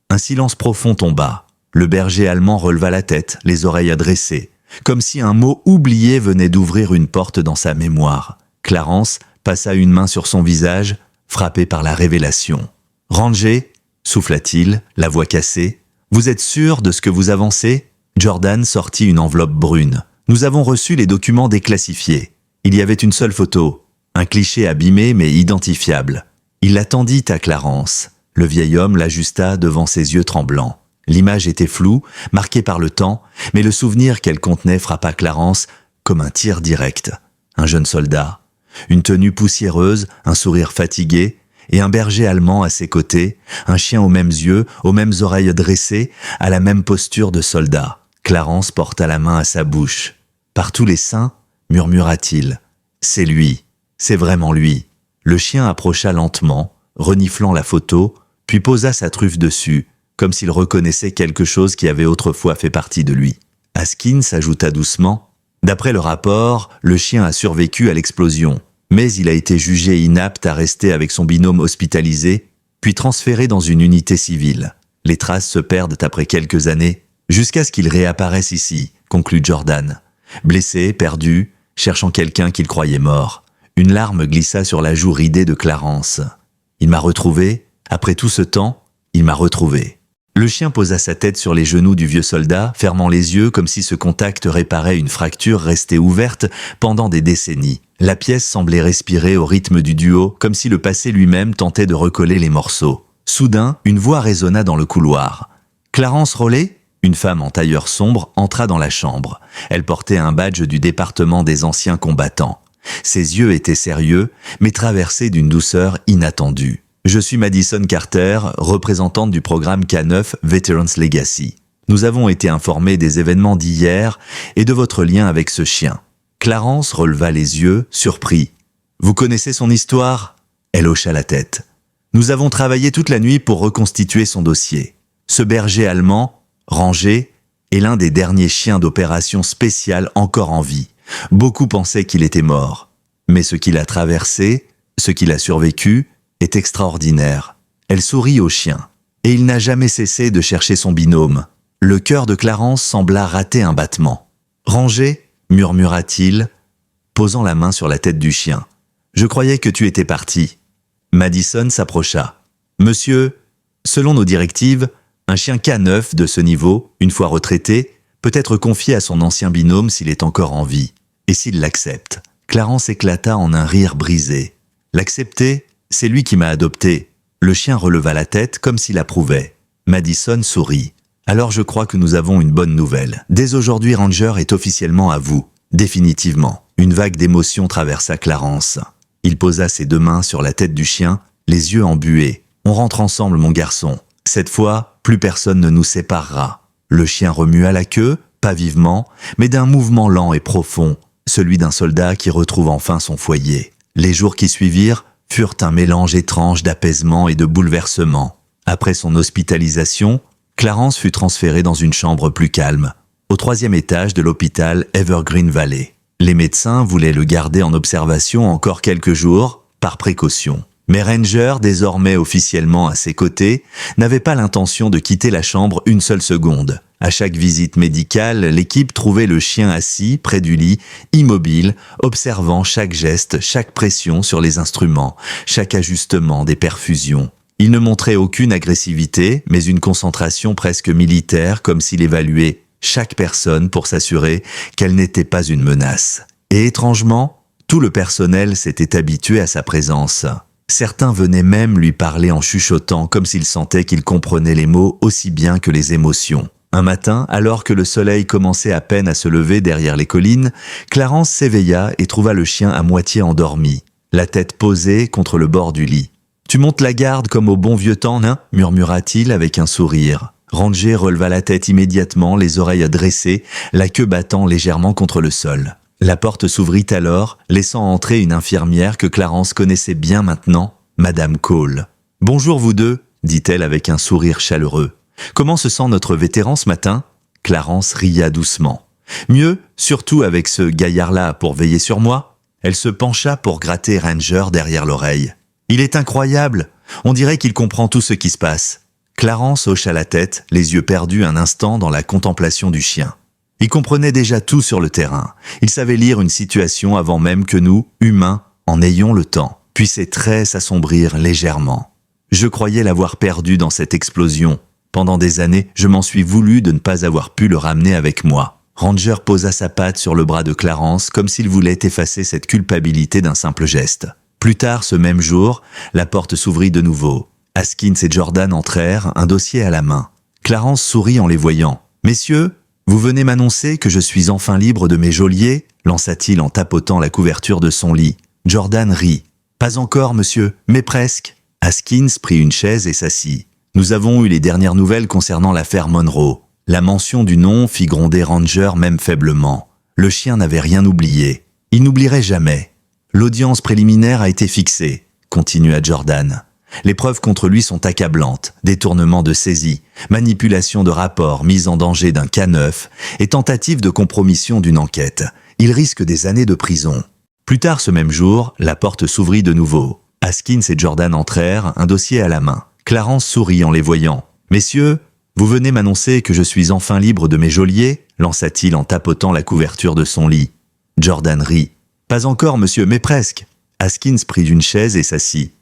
Un silence profond tomba. Le berger allemand releva la tête, les oreilles adressées, comme si un mot oublié venait d'ouvrir une porte dans sa mémoire. Clarence passa une main sur son visage, frappé par la révélation. « Ranger » souffla-t-il, la voix cassée. « Vous êtes sûr de ce que vous avancez ?» Jordan sortit une enveloppe brune. « Nous avons reçu les documents déclassifiés. Il y avait une seule photo, un cliché abîmé mais identifiable. » Il la tendit à Clarence. Le vieil homme l'ajusta devant ses yeux tremblants. L'image était floue, marquée par le temps, mais le souvenir qu'elle contenait frappa Clarence comme un tir direct. Un jeune soldat, une tenue poussiéreuse, un sourire fatigué, et un berger allemand à ses côtés, un chien aux mêmes yeux, aux mêmes oreilles dressées, à la même posture de soldat. Clarence porta la main à sa bouche. « Par tous les saints, murmura-t-il. C'est lui, c'est vraiment lui. » Le chien approcha lentement, reniflant la photo, puis posa sa truffe dessus, comme s'il reconnaissait quelque chose qui avait autrefois fait partie de lui. Haskins ajouta doucement « D'après le rapport, le chien a survécu à l'explosion, mais il a été jugé inapte à rester avec son binôme hospitalisé, puis transféré dans une unité civile. Les traces se perdent après quelques années, jusqu'à ce qu'il réapparaisse ici, » conclut Jordan. Blessé, perdu, cherchant quelqu'un qu'il croyait mort. Une larme glissa sur la joue ridée de Clarence. « Il m'a retrouvé, après tout ce temps, il m'a retrouvé. » Le chien posa sa tête sur les genoux du vieux soldat, fermant les yeux comme si ce contact réparait une fracture restée ouverte pendant des décennies. La pièce semblait respirer au rythme du duo, comme si le passé lui-même tentait de recoller les morceaux. Soudain, une voix résonna dans le couloir. Clarence Rollet, une femme en tailleur sombre, entra dans la chambre. Elle portait un badge du département des anciens combattants. Ses yeux étaient sérieux, mais traversés d'une douceur inattendue. « Je suis Madison Carter, représentante du programme K9 Veterans Legacy. Nous avons été informés des événements d'hier et de votre lien avec ce chien. » Clarence releva les yeux, surpris. « Vous connaissez son histoire ?» Elle hocha la tête. « Nous avons travaillé toute la nuit pour reconstituer son dossier. Ce berger allemand, Ranger, est l'un des derniers chiens d'opération spéciale encore en vie. Beaucoup pensaient qu'il était mort. Mais ce qu'il a traversé, ce qu'il a survécu, est extraordinaire. » Elle sourit au chien. Et il n'a jamais cessé de chercher son binôme. Le cœur de Clarence sembla rater un battement. « Ranger ?» murmura-t-il, posant la main sur la tête du chien. « Je croyais que tu étais parti. » Madison s'approcha. « Monsieur, selon nos directives, un chien K9 de ce niveau, une fois retraité, peut être confié à son ancien binôme s'il est encore en vie. Et s'il l'accepte ?» Clarence éclata en un rire brisé. « L'accepter ? C'est lui qui m'a adopté. » Le chien releva la tête comme s'il approuvait. Madison sourit. « Alors je crois que nous avons une bonne nouvelle. Dès aujourd'hui, Ranger est officiellement à vous. Définitivement. » Une vague d'émotion traversa Clarence. Il posa ses deux mains sur la tête du chien, les yeux embués. « On rentre ensemble, mon garçon. Cette fois, plus personne ne nous séparera. » Le chien remua la queue, pas vivement, mais d'un mouvement lent et profond, celui d'un soldat qui retrouve enfin son foyer. Les jours qui suivirent furent un mélange étrange d'apaisement et de bouleversement. Après son hospitalisation, Clarence fut transféré dans une chambre plus calme, au 3e étage de l'hôpital Evergreen Valley. Les médecins voulaient le garder en observation encore quelques jours, par précaution. Mais Ranger, désormais officiellement à ses côtés, n'avait pas l'intention de quitter la chambre une seule seconde. À chaque visite médicale, l'équipe trouvait le chien assis près du lit, immobile, observant chaque geste, chaque pression sur les instruments, chaque ajustement des perfusions. Il ne montrait aucune agressivité, mais une concentration presque militaire, comme s'il évaluait chaque personne pour s'assurer qu'elle n'était pas une menace. Et étrangement, tout le personnel s'était habitué à sa présence. Certains venaient même lui parler en chuchotant comme s'ils sentaient qu'il comprenait les mots aussi bien que les émotions. Un matin, alors que le soleil commençait à peine à se lever derrière les collines, Clarence s'éveilla et trouva le chien à moitié endormi, la tête posée contre le bord du lit. « Tu montes la garde comme au bon vieux temps, nain ?» murmura-t-il avec un sourire. Ranger releva la tête immédiatement, les oreilles dressées, la queue battant légèrement contre le sol. La porte s'ouvrit alors, laissant entrer une infirmière que Clarence connaissait bien maintenant, Madame Cole. « Bonjour vous deux », dit-elle avec un sourire chaleureux. « Comment se sent notre vétéran ce matin ?» Clarence ria doucement. « Mieux, surtout avec ce gaillard-là pour veiller sur moi ?» Elle se pencha pour gratter Ranger derrière l'oreille. « Il est incroyable, on dirait qu'il comprend tout ce qui se passe. » Clarence hocha la tête, les yeux perdus un instant dans la contemplation du chien. Il comprenait déjà tout sur le terrain. Il savait lire une situation avant même que nous, humains, en ayons le temps. Puis ses traits s'assombrirent légèrement. Je croyais l'avoir perdu dans cette explosion. Pendant des années, je m'en suis voulu de ne pas avoir pu le ramener avec moi. Ranger posa sa patte sur le bras de Clarence comme s'il voulait effacer cette culpabilité d'un simple geste. Plus tard, ce même jour, la porte s'ouvrit de nouveau. Haskins et Jordan entrèrent, un dossier à la main. Clarence sourit en les voyant. « Messieurs, vous venez m'annoncer que je suis enfin libre de mes geôliers ?» lança-t-il en tapotant la couverture de son lit. Jordan rit. « Pas encore, monsieur, mais presque. » Haskins prit une chaise et s'assit. « Nous avons eu les dernières nouvelles concernant l'affaire Monroe. » La mention du nom fit gronder Ranger même faiblement. Le chien n'avait rien oublié. Il n'oublierait jamais. « L'audience préliminaire a été fixée, » continua Jordan. Les preuves contre lui sont accablantes, détournement de saisie, manipulation de rapports, mise en danger d'un K9 et tentative de compromission d'une enquête. Il risque des années de prison. Plus tard ce même jour, la porte s'ouvrit de nouveau. Haskins et Jordan entrèrent, un dossier à la main. Clarence sourit en les voyant. « Messieurs, vous venez m'annoncer que je suis enfin libre de mes geôliers ?» lança-t-il en tapotant la couverture de son lit. Jordan rit. « Pas encore, monsieur, mais presque. » Haskins prit une chaise et s'assit.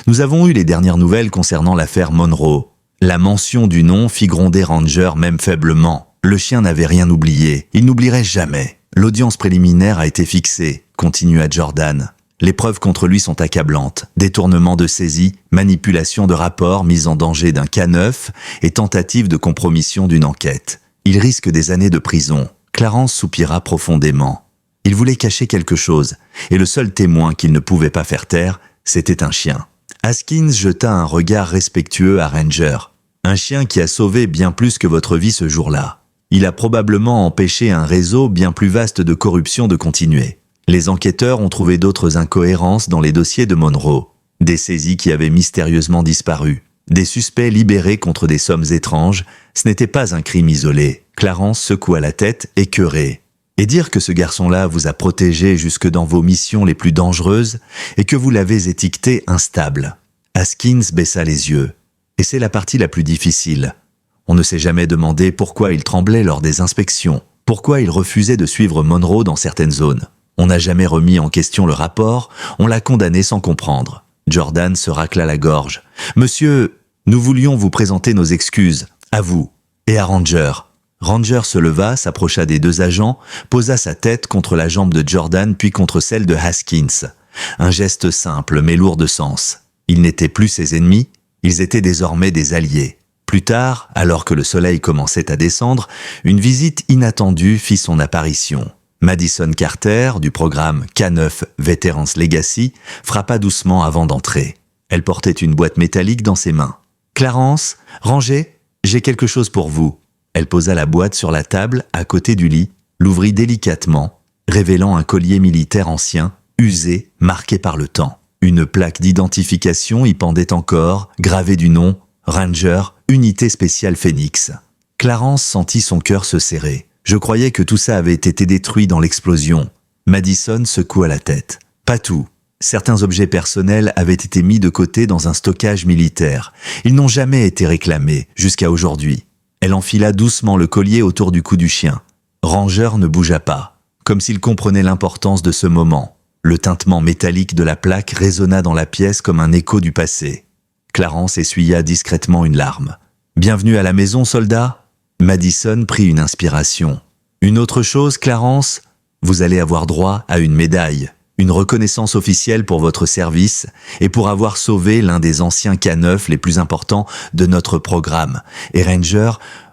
Nous avons eu les dernières nouvelles concernant l'affaire Monroe. La mention du nom fit gronder Ranger même faiblement. Le chien n'avait rien oublié. Il n'oublierait jamais. L'audience préliminaire a été fixée, continua Jordan. Les preuves contre lui sont accablantes. Détournement de saisie, manipulation de rapports, mise en danger d'un K9 et tentative de compromission d'une enquête. Il risque des années de prison. Clarence soupira profondément. Il voulait cacher quelque chose, et le seul témoin qu'il ne pouvait pas faire taire, c'était un chien. Haskins jeta un regard respectueux à Ranger. Un chien qui a sauvé bien plus que votre vie ce jour-là. Il a probablement empêché un réseau bien plus vaste de corruption de continuer. Les enquêteurs ont trouvé d'autres incohérences dans les dossiers de Monroe. Des saisies qui avaient mystérieusement disparu. Des suspects libérés contre des sommes étranges. Ce n'était pas un crime isolé. Clarence secoua la tête, écœuré. Et dire que ce garçon-là vous a protégé jusque dans vos missions les plus dangereuses et que vous l'avez étiqueté instable. Haskins baissa les yeux. Et c'est la partie la plus difficile. On ne s'est jamais demandé pourquoi il tremblait lors des inspections, pourquoi il refusait de suivre Monroe dans certaines zones. On n'a jamais remis en question le rapport, on l'a condamné sans comprendre. Jordan se racla la gorge. « Monsieur, nous voulions vous présenter nos excuses, à vous et à Ranger. » Ranger se leva, s'approcha des deux agents, posa sa tête contre la jambe de Jordan puis contre celle de Haskins. Un geste simple mais lourd de sens. Ils n'étaient plus ses ennemis, ils étaient désormais des alliés. Plus tard, alors que le soleil commençait à descendre, une visite inattendue fit son apparition. Madison Carter, du programme K9 Veterans Legacy, frappa doucement avant d'entrer. Elle portait une boîte métallique dans ses mains. « Clarence, Ranger, j'ai quelque chose pour vous. » Elle posa la boîte sur la table, à côté du lit, l'ouvrit délicatement, révélant un collier militaire ancien, usé, marqué par le temps. Une plaque d'identification y pendait encore, gravée du nom « Ranger, Unité Spéciale Phoenix ». Clarence sentit son cœur se serrer. Je croyais que tout ça avait été détruit dans l'explosion. Madison secoua la tête. Pas tout. Certains objets personnels avaient été mis de côté dans un stockage militaire. Ils n'ont jamais été réclamés, jusqu'à aujourd'hui. Elle enfila doucement le collier autour du cou du chien. Ranger ne bougea pas, comme s'il comprenait l'importance de ce moment. Le tintement métallique de la plaque résonna dans la pièce comme un écho du passé. Clarence essuya discrètement une larme. « Bienvenue à la maison, soldat ?» Madison prit une inspiration. Une autre chose, Clarence, vous allez avoir droit à une médaille, une reconnaissance officielle pour votre service et pour avoir sauvé l'un des anciens K9 les plus importants de notre programme. Et Ranger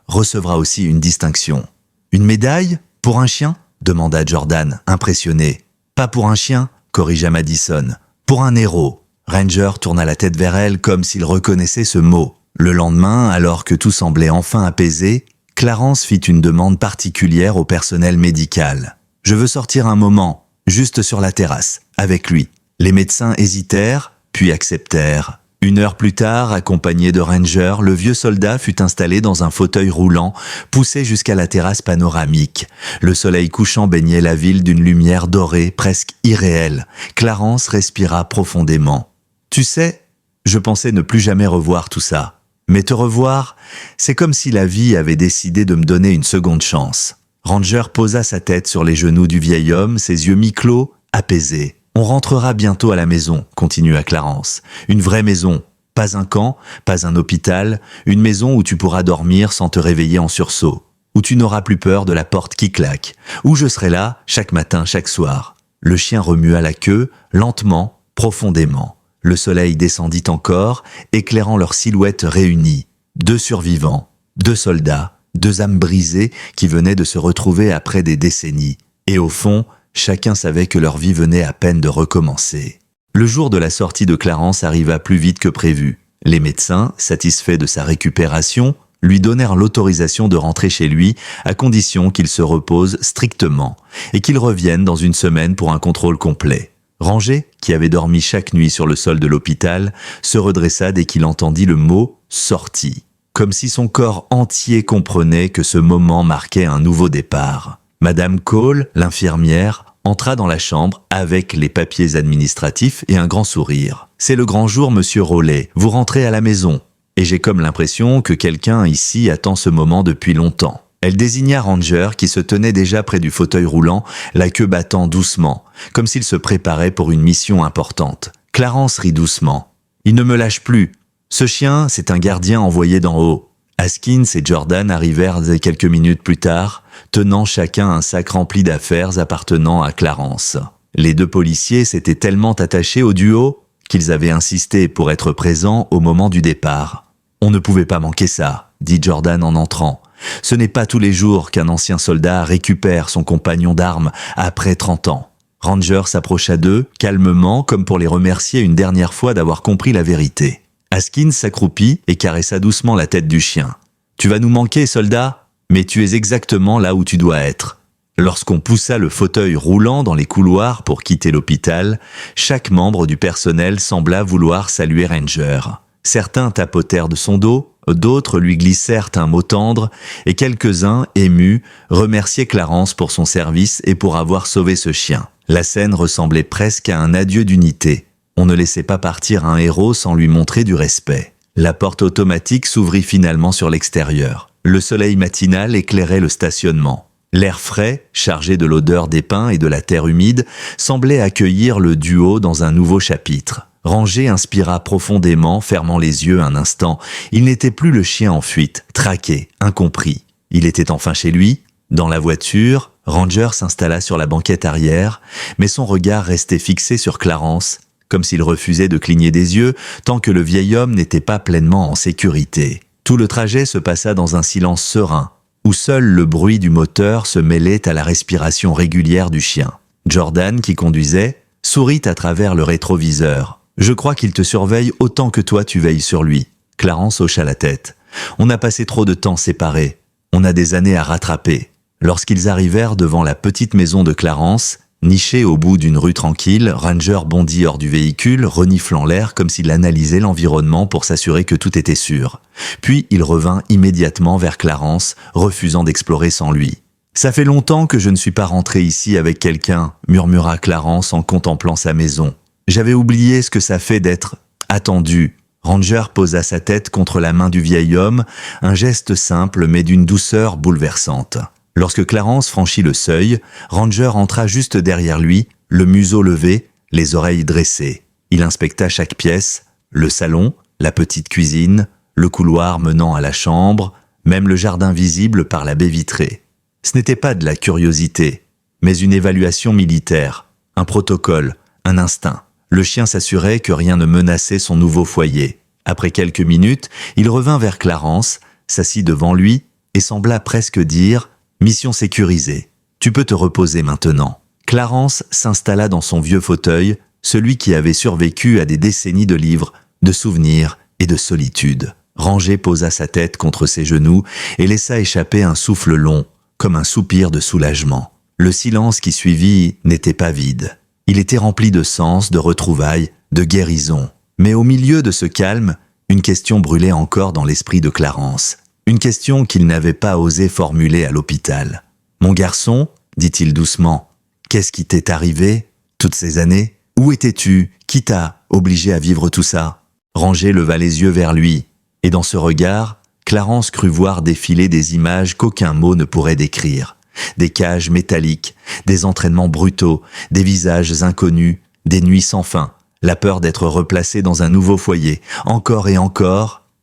recevra aussi une distinction. Une médaille pour un chien ? Demanda Jordan, impressionné. Pas pour un chien, corrigea Madison. Pour un héros. Ranger tourna la tête vers elle comme s'il reconnaissait ce mot. Le lendemain, alors que tout semblait enfin apaisé, Clarence fit une demande particulière au personnel médical. « Je veux sortir un moment, juste sur la terrasse, avec lui. » Les médecins hésitèrent, puis acceptèrent. 1 heure plus tard, accompagné de Ranger, le vieux soldat fut installé dans un fauteuil roulant, poussé jusqu'à la terrasse panoramique. Le soleil couchant baignait la ville d'une lumière dorée, presque irréelle. Clarence respira profondément. « Tu sais, je pensais ne plus jamais revoir tout ça. Mais te revoir, c'est comme si la vie avait décidé de me donner une seconde chance. » Ranger posa sa tête sur les genoux du vieil homme, ses yeux mi-clos, apaisés. « On rentrera bientôt à la maison, » continua Clarence. « Une vraie maison, pas un camp, pas un hôpital, une maison où tu pourras dormir sans te réveiller en sursaut, où tu n'auras plus peur de la porte qui claque, où je serai là chaque matin, chaque soir. » Le chien remua la queue, lentement, profondément. Le soleil descendit encore, éclairant leurs silhouettes réunies. 2 survivants, 2 soldats, 2 âmes brisées qui venaient de se retrouver après des décennies. Et au fond, chacun savait que leur vie venait à peine de recommencer. Le jour de la sortie de Clarence arriva plus vite que prévu. Les médecins, satisfaits de sa récupération, lui donnèrent l'autorisation de rentrer chez lui à condition qu'il se repose strictement et qu'il revienne dans 1 semaine pour un contrôle complet. Ranger, qui avait dormi chaque nuit sur le sol de l'hôpital, se redressa dès qu'il entendit le mot « sortie », comme si son corps entier comprenait que ce moment marquait un nouveau départ. Madame Cole, l'infirmière, entra dans la chambre avec les papiers administratifs et un grand sourire. « C'est le grand jour, monsieur Rowley. Vous rentrez à la maison. Et j'ai comme l'impression que quelqu'un ici attend ce moment depuis longtemps. » Elle désigna Ranger qui se tenait déjà près du fauteuil roulant, la queue battant doucement, comme s'il se préparait pour une mission importante. Clarence rit doucement. « Il ne me lâche plus. Ce chien, c'est un gardien envoyé d'en haut. » Haskins et Jordan arrivèrent quelques minutes plus tard, tenant chacun un sac rempli d'affaires appartenant à Clarence. Les 2 policiers s'étaient tellement attachés au duo qu'ils avaient insisté pour être présents au moment du départ. « On ne pouvait pas manquer ça, » dit Jordan en entrant. « Ce n'est pas tous les jours qu'un ancien soldat récupère son compagnon d'armes après 30 ans. » Ranger s'approcha d'eux, calmement, comme pour les remercier une dernière fois d'avoir compris la vérité. Haskins s'accroupit et caressa doucement la tête du chien. « Tu vas nous manquer, soldat, mais tu es exactement là où tu dois être. » Lorsqu'on poussa le fauteuil roulant dans les couloirs pour quitter l'hôpital, chaque membre du personnel sembla vouloir saluer Ranger. Certains tapotèrent de son dos, d'autres lui glissèrent un mot tendre, et quelques-uns, émus, remerciaient Clarence pour son service et pour avoir sauvé ce chien. La scène ressemblait presque à un adieu d'unité. On ne laissait pas partir un héros sans lui montrer du respect. La porte automatique s'ouvrit finalement sur l'extérieur. Le soleil matinal éclairait le stationnement. L'air frais, chargé de l'odeur des pins et de la terre humide, semblait accueillir le duo dans un nouveau chapitre. Ranger inspira profondément, fermant les yeux un instant. Il n'était plus le chien en fuite, traqué, incompris. Il était enfin chez lui. Dans la voiture, Ranger s'installa sur la banquette arrière, mais son regard restait fixé sur Clarence, comme s'il refusait de cligner des yeux tant que le vieil homme n'était pas pleinement en sécurité. Tout le trajet se passa dans un silence serein, où seul le bruit du moteur se mêlait à la respiration régulière du chien. Jordan, qui conduisait, sourit à travers le rétroviseur. « Je crois qu'il te surveille autant que toi tu veilles sur lui. » Clarence hocha la tête. « On a passé trop de temps séparés. On a des années à rattraper. » Lorsqu'ils arrivèrent devant la petite maison de Clarence, niché au bout d'une rue tranquille, Ranger bondit hors du véhicule, reniflant l'air comme s'il analysait l'environnement pour s'assurer que tout était sûr. Puis il revint immédiatement vers Clarence, refusant d'explorer sans lui. « Ça fait longtemps que je ne suis pas rentré ici avec quelqu'un, » murmura Clarence en contemplant sa maison. « J'avais oublié ce que ça fait d'être attendu. » Ranger posa sa tête contre la main du vieil homme, un geste simple mais d'une douceur bouleversante. Lorsque Clarence franchit le seuil, Ranger entra juste derrière lui, le museau levé, les oreilles dressées. Il inspecta chaque pièce, le salon, la petite cuisine, le couloir menant à la chambre, même le jardin visible par la baie vitrée. Ce n'était pas de la curiosité, mais une évaluation militaire, un protocole, un instinct. Le chien s'assurait que rien ne menaçait son nouveau foyer. Après quelques minutes, il revint vers Clarence, s'assit devant lui et sembla presque dire « Mission sécurisée. Tu peux te reposer maintenant. » Clarence s'installa dans son vieux fauteuil, celui qui avait survécu à des décennies de livres, de souvenirs et de solitude. Rangé posa sa tête contre ses genoux et laissa échapper un souffle long, comme un soupir de soulagement. Le silence qui suivit n'était pas vide. Il était rempli de sens, de retrouvailles, de guérison. Mais au milieu de ce calme, une question brûlait encore dans l'esprit de Clarence. Une question qu'il n'avait pas osé formuler à l'hôpital. « Mon garçon, dit-il doucement, qu'est-ce qui t'est arrivé toutes ces années? Où étais-tu? Qui t'a obligé à vivre tout ça ?» Rangé leva les yeux vers lui, et dans ce regard, Clarence crut voir défiler des images qu'aucun mot ne pourrait décrire. Des cages métalliques, des entraînements brutaux, des visages inconnus, des nuits sans fin, la peur d'être replacé dans un nouveau foyer, encore,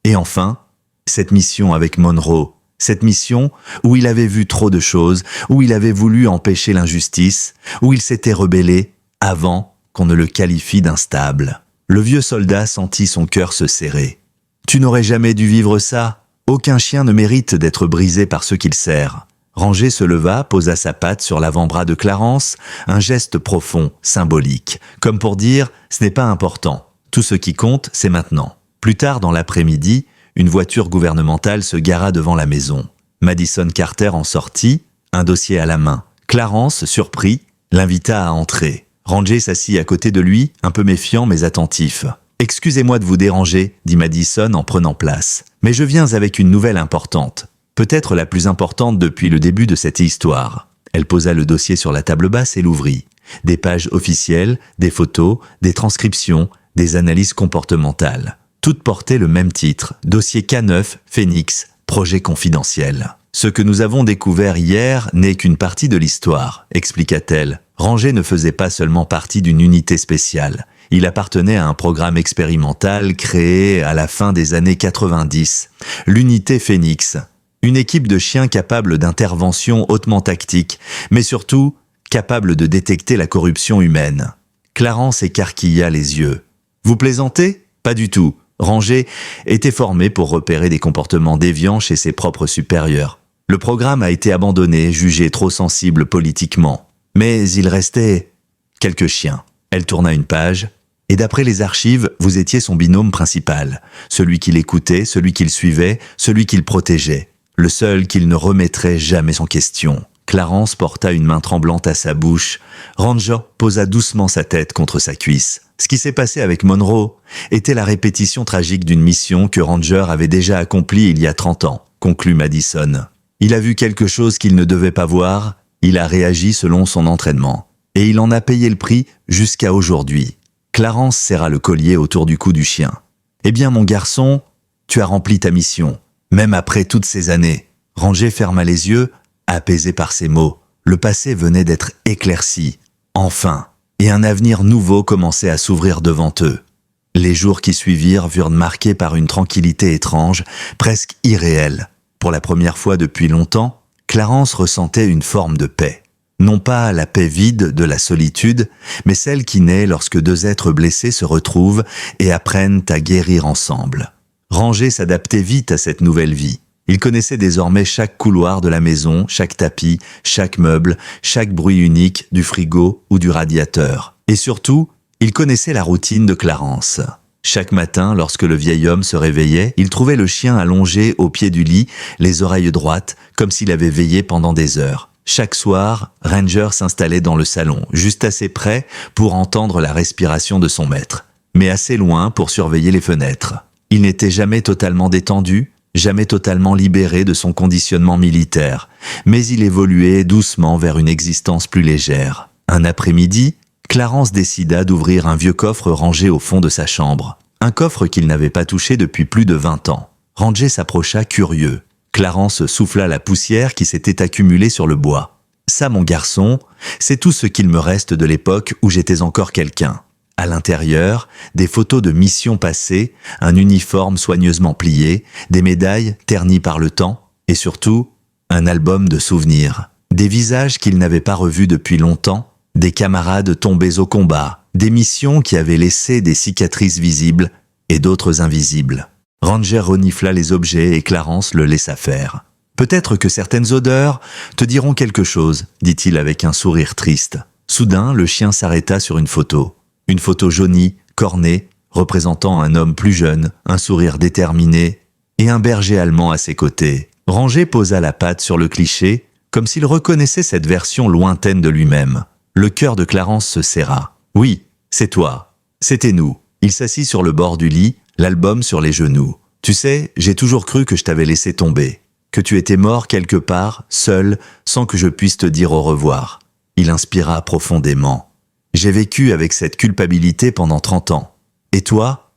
et enfin, cette mission avec Monroe, cette mission où il avait vu trop de choses, où il avait voulu empêcher l'injustice, où il s'était rebellé avant qu'on ne le qualifie d'instable. Le vieux soldat sentit son cœur se serrer. « Tu n'aurais jamais dû vivre ça. Aucun chien ne mérite d'être brisé par ceux qu'il sert. » Rangé se leva, posa sa patte sur l'avant-bras de Clarence, un geste profond, symbolique, comme pour dire « ce n'est pas important, tout ce qui compte, c'est maintenant ». Plus tard dans l'après-midi, une voiture gouvernementale se gara devant la maison. Madison Carter en sortit, un dossier à la main. Clarence, surpris, l'invita à entrer. Rangé s'assit à côté de lui, un peu méfiant mais attentif. « Excusez-moi de vous déranger, dit Madison en prenant place, mais je viens avec une nouvelle importante. Peut-être la plus importante depuis le début de cette histoire. » Elle posa le dossier sur la table basse et l'ouvrit. Des pages officielles, des photos, des transcriptions, des analyses comportementales. Toutes portaient le même titre, dossier K9, Phoenix, projet confidentiel. « Ce que nous avons découvert hier n'est qu'une partie de l'histoire, » expliqua-t-elle. Rangé ne faisait pas seulement partie d'une unité spéciale. Il appartenait à un programme expérimental créé à la fin des années 90, l'unité Phoenix. Une équipe de chiens capable d'interventions hautement tactiques, mais surtout capable de détecter la corruption humaine. Clarence écarquilla les yeux. « Vous plaisantez ? Pas du tout. » Rangé était formé pour repérer des comportements déviants chez ses propres supérieurs. Le programme a été abandonné, jugé trop sensible politiquement. Mais il restait quelques chiens. Elle tourna une page, et d'après les archives, vous étiez son binôme principal. Celui qui l'écoutait, celui qui le suivait, celui qui le protégeait. Le seul qu'il ne remettrait jamais en question. Clarence porta une main tremblante à sa bouche. Ranger posa doucement sa tête contre sa cuisse. Ce qui s'est passé avec Monroe était la répétition tragique d'une mission que Ranger avait déjà accomplie il y a 30 ans, conclut Madison. Il a vu quelque chose qu'il ne devait pas voir, il a réagi selon son entraînement. Et il en a payé le prix jusqu'à aujourd'hui. Clarence serra le collier autour du cou du chien. « Eh bien, mon garçon, tu as rempli ta mission, même après toutes ces années. » Rangé ferma les yeux, apaisé par ces mots. Le passé venait d'être éclairci. Enfin, et un avenir nouveau commençait à s'ouvrir devant eux. Les jours qui suivirent furent marqués par une tranquillité étrange, presque irréelle. Pour la première fois depuis longtemps, Clarence ressentait une forme de paix. Non pas la paix vide de la solitude, mais celle qui naît lorsque deux êtres blessés se retrouvent et apprennent à guérir ensemble. Rangé s'adaptait vite à cette nouvelle vie. Il connaissait désormais chaque couloir de la maison, chaque tapis, chaque meuble, chaque bruit unique du frigo ou du radiateur. Et surtout, il connaissait la routine de Clarence. Chaque matin, lorsque le vieil homme se réveillait, il trouvait le chien allongé au pied du lit, les oreilles droites, comme s'il avait veillé pendant des heures. Chaque soir, Ranger s'installait dans le salon, juste assez près pour entendre la respiration de son maître, mais assez loin pour surveiller les fenêtres. Il n'était jamais totalement détendu, jamais totalement libéré de son conditionnement militaire, mais il évoluait doucement vers une existence plus légère. Un après-midi, Clarence décida d'ouvrir un vieux coffre rangé au fond de sa chambre. Un coffre qu'il n'avait pas touché depuis plus de 20 ans. Ranger s'approcha curieux. Clarence souffla la poussière qui s'était accumulée sur le bois. « Ça, mon garçon, c'est tout ce qu'il me reste de l'époque où j'étais encore quelqu'un. » À l'intérieur, des photos de missions passées, un uniforme soigneusement plié, des médailles ternies par le temps. Et surtout, un album de souvenirs. Des visages qu'il n'avait pas revus depuis longtemps, des camarades tombés au combat, des missions qui avaient laissé des cicatrices visibles et d'autres invisibles. Ranger renifla les objets et Clarence le laissa faire. Peut-être que certaines odeurs te diront quelque chose, dit-il avec un sourire triste. Soudain, le chien s'arrêta sur une photo. Une photo jaunie, cornée, représentant un homme plus jeune, un sourire déterminé et un berger allemand à ses côtés. Ranger posa la patte sur le cliché, comme s'il reconnaissait cette version lointaine de lui-même. Le cœur de Clarence se serra. « Oui, c'est toi. C'était nous. » Il s'assit sur le bord du lit, l'album sur les genoux. « Tu sais, j'ai toujours cru que je t'avais laissé tomber. Que tu étais mort quelque part, seul, sans que je puisse te dire au revoir. » Il inspira profondément. « J'ai vécu avec cette culpabilité pendant 30 ans. Et toi,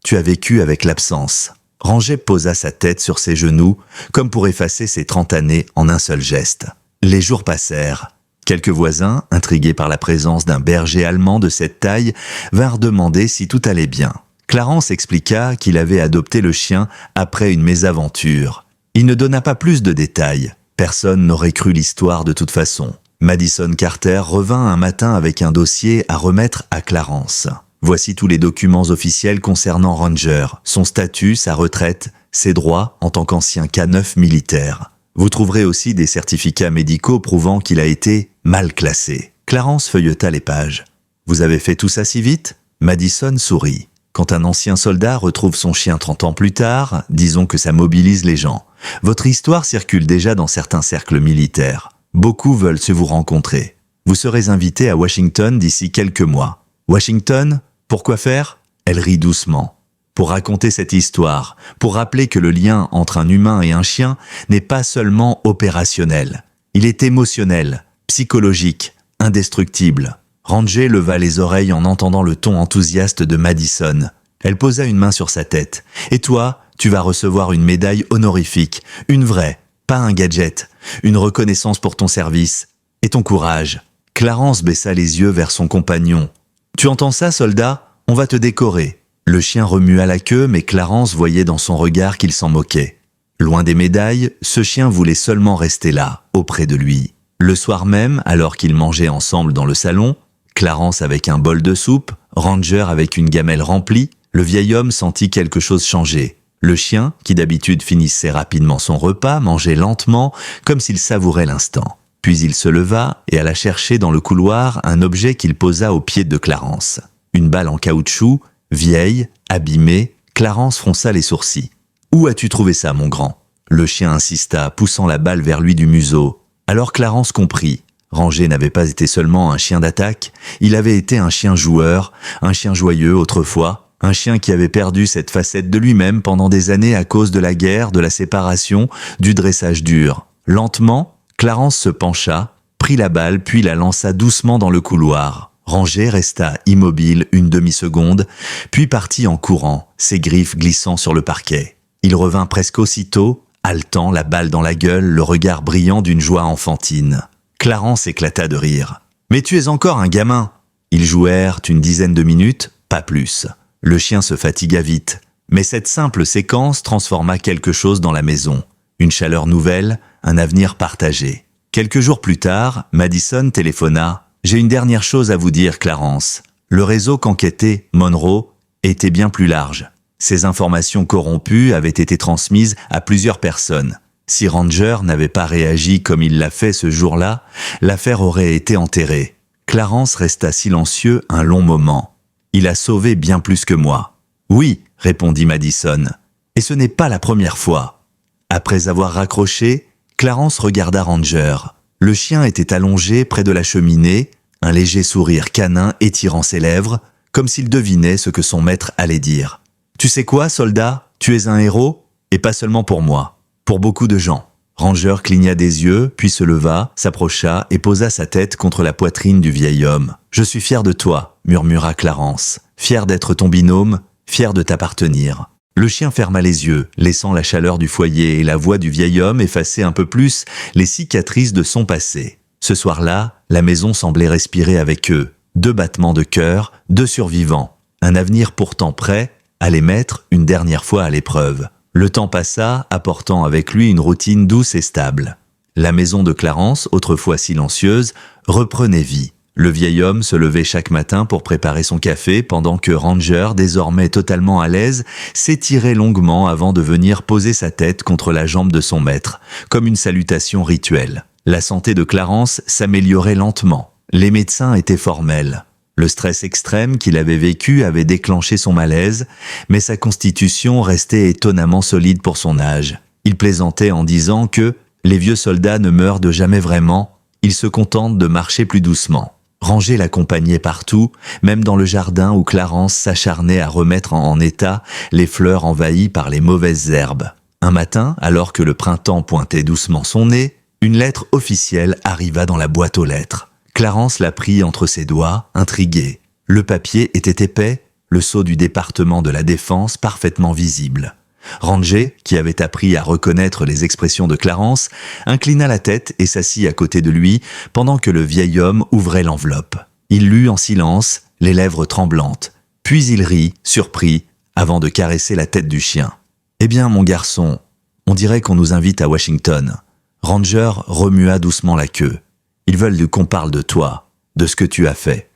tu as vécu avec l'absence. » Ranger posa sa tête sur ses genoux, comme pour effacer ses 30 années en un seul geste. Les jours passèrent. Quelques voisins, intrigués par la présence d'un berger allemand de cette taille, vinrent demander si tout allait bien. Clarence expliqua qu'il avait adopté le chien après une mésaventure. Il ne donna pas plus de détails. Personne n'aurait cru l'histoire de toute façon. Madison Carter revint un matin avec un dossier à remettre à Clarence. Voici tous les documents officiels concernant Ranger, son statut, sa retraite, ses droits en tant qu'ancien K9 militaire. Vous trouverez aussi des certificats médicaux prouvant qu'il a été mal classé. Clarence feuilleta les pages. « Vous avez fait tout ça si vite ?» Madison sourit. Quand un ancien soldat retrouve son chien 30 ans plus tard, disons que ça mobilise les gens. Votre histoire circule déjà dans certains cercles militaires. Beaucoup veulent se vous rencontrer. Vous serez invité à Washington d'ici quelques mois. Washington ? Pourquoi faire ? Elle rit doucement. Pour raconter cette histoire, pour rappeler que le lien entre un humain et un chien n'est pas seulement opérationnel. Il est émotionnel, psychologique, indestructible. Ranger leva les oreilles en entendant le ton enthousiaste de Madison. Elle posa une main sur sa tête. « Et toi, tu vas recevoir une médaille honorifique, une vraie, pas un gadget, une reconnaissance pour ton service et ton courage. » Clarence baissa les yeux vers son compagnon. « Tu entends ça, soldat ? On va te décorer. » Le chien remua la queue, mais Clarence voyait dans son regard qu'il s'en moquait. Loin des médailles, ce chien voulait seulement rester là, auprès de lui. Le soir même, alors qu'ils mangeaient ensemble dans le salon, Clarence avec un bol de soupe, Ranger avec une gamelle remplie, le vieil homme sentit quelque chose changer. Le chien, qui d'habitude finissait rapidement son repas, mangeait lentement, comme s'il savourait l'instant. Puis il se leva et alla chercher dans le couloir un objet qu'il posa au pied de Clarence. Une balle en caoutchouc, vieille, abîmée, Clarence fronça les sourcils. « Où as-tu trouvé ça, mon grand ?» Le chien insista, poussant la balle vers lui du museau. Alors Clarence comprit. Ranger n'avait pas été seulement un chien d'attaque, il avait été un chien joueur, un chien joyeux autrefois, un chien qui avait perdu cette facette de lui-même pendant des années à cause de la guerre, de la séparation, du dressage dur. Lentement, Clarence se pencha, prit la balle puis la lança doucement dans le couloir. Ranger resta immobile une demi-seconde, puis partit en courant, ses griffes glissant sur le parquet. Il revint presque aussitôt, haletant, la balle dans la gueule, le regard brillant d'une joie enfantine. Clarence éclata de rire. « Mais tu es encore un gamin !» Ils jouèrent une dizaine de minutes, pas plus. Le chien se fatigua vite, mais cette simple séquence transforma quelque chose dans la maison. Une chaleur nouvelle, un avenir partagé. Quelques jours plus tard, Madison téléphona. « J'ai une dernière chose à vous dire, Clarence. Le réseau qu'enquêtait Monroe était bien plus large. Ces informations corrompues avaient été transmises à plusieurs personnes. Si Ranger n'avait pas réagi comme il l'a fait ce jour-là, l'affaire aurait été enterrée. » Clarence resta silencieux un long moment. « Il a sauvé bien plus que moi. »« Oui, » répondit Madison. « Et ce n'est pas la première fois. » Après avoir raccroché, Clarence regarda Ranger. Le chien était allongé près de la cheminée, un léger sourire canin étirant ses lèvres, comme s'il devinait ce que son maître allait dire. « Tu sais quoi, soldat ? Tu es un héros, et pas seulement pour moi. Pour beaucoup de gens. » Ranger cligna des yeux, puis se leva, s'approcha et posa sa tête contre la poitrine du vieil homme. « Je suis fier de toi, » murmura Clarence. « Fier d'être ton binôme, fier de t'appartenir. » Le chien ferma les yeux, laissant la chaleur du foyer et la voix du vieil homme effacer un peu plus les cicatrices de son passé. Ce soir-là, la maison semblait respirer avec eux. 2 battements de cœur, 2 survivants. Un avenir pourtant prêt à les mettre une dernière fois à l'épreuve. Le temps passa, apportant avec lui une routine douce et stable. La maison de Clarence, autrefois silencieuse, reprenait vie. Le vieil homme se levait chaque matin pour préparer son café pendant que Ranger, désormais totalement à l'aise, s'étirait longuement avant de venir poser sa tête contre la jambe de son maître, comme une salutation rituelle. La santé de Clarence s'améliorait lentement. Les médecins étaient formels. Le stress extrême qu'il avait vécu avait déclenché son malaise, mais sa constitution restait étonnamment solide pour son âge. Il plaisantait en disant que les vieux soldats ne meurent de jamais vraiment, ils se contentent de marcher plus doucement. Ranger l'accompagnait partout, même dans le jardin où Clarence s'acharnait à remettre en état les fleurs envahies par les mauvaises herbes. Un matin, alors que le printemps pointait doucement son nez, une lettre officielle arriva dans la boîte aux lettres. Clarence la prit entre ses doigts, intrigué. Le papier était épais, le sceau du département de la Défense parfaitement visible. Ranger, qui avait appris à reconnaître les expressions de Clarence, inclina la tête et s'assit à côté de lui pendant que le vieil homme ouvrait l'enveloppe. Il lut en silence, les lèvres tremblantes. Puis il rit, surpris, avant de caresser la tête du chien. « Eh bien, mon garçon, on dirait qu'on nous invite à Washington. » Ranger remua doucement la queue. « Ils veulent qu'on parle de toi, de ce que tu as fait,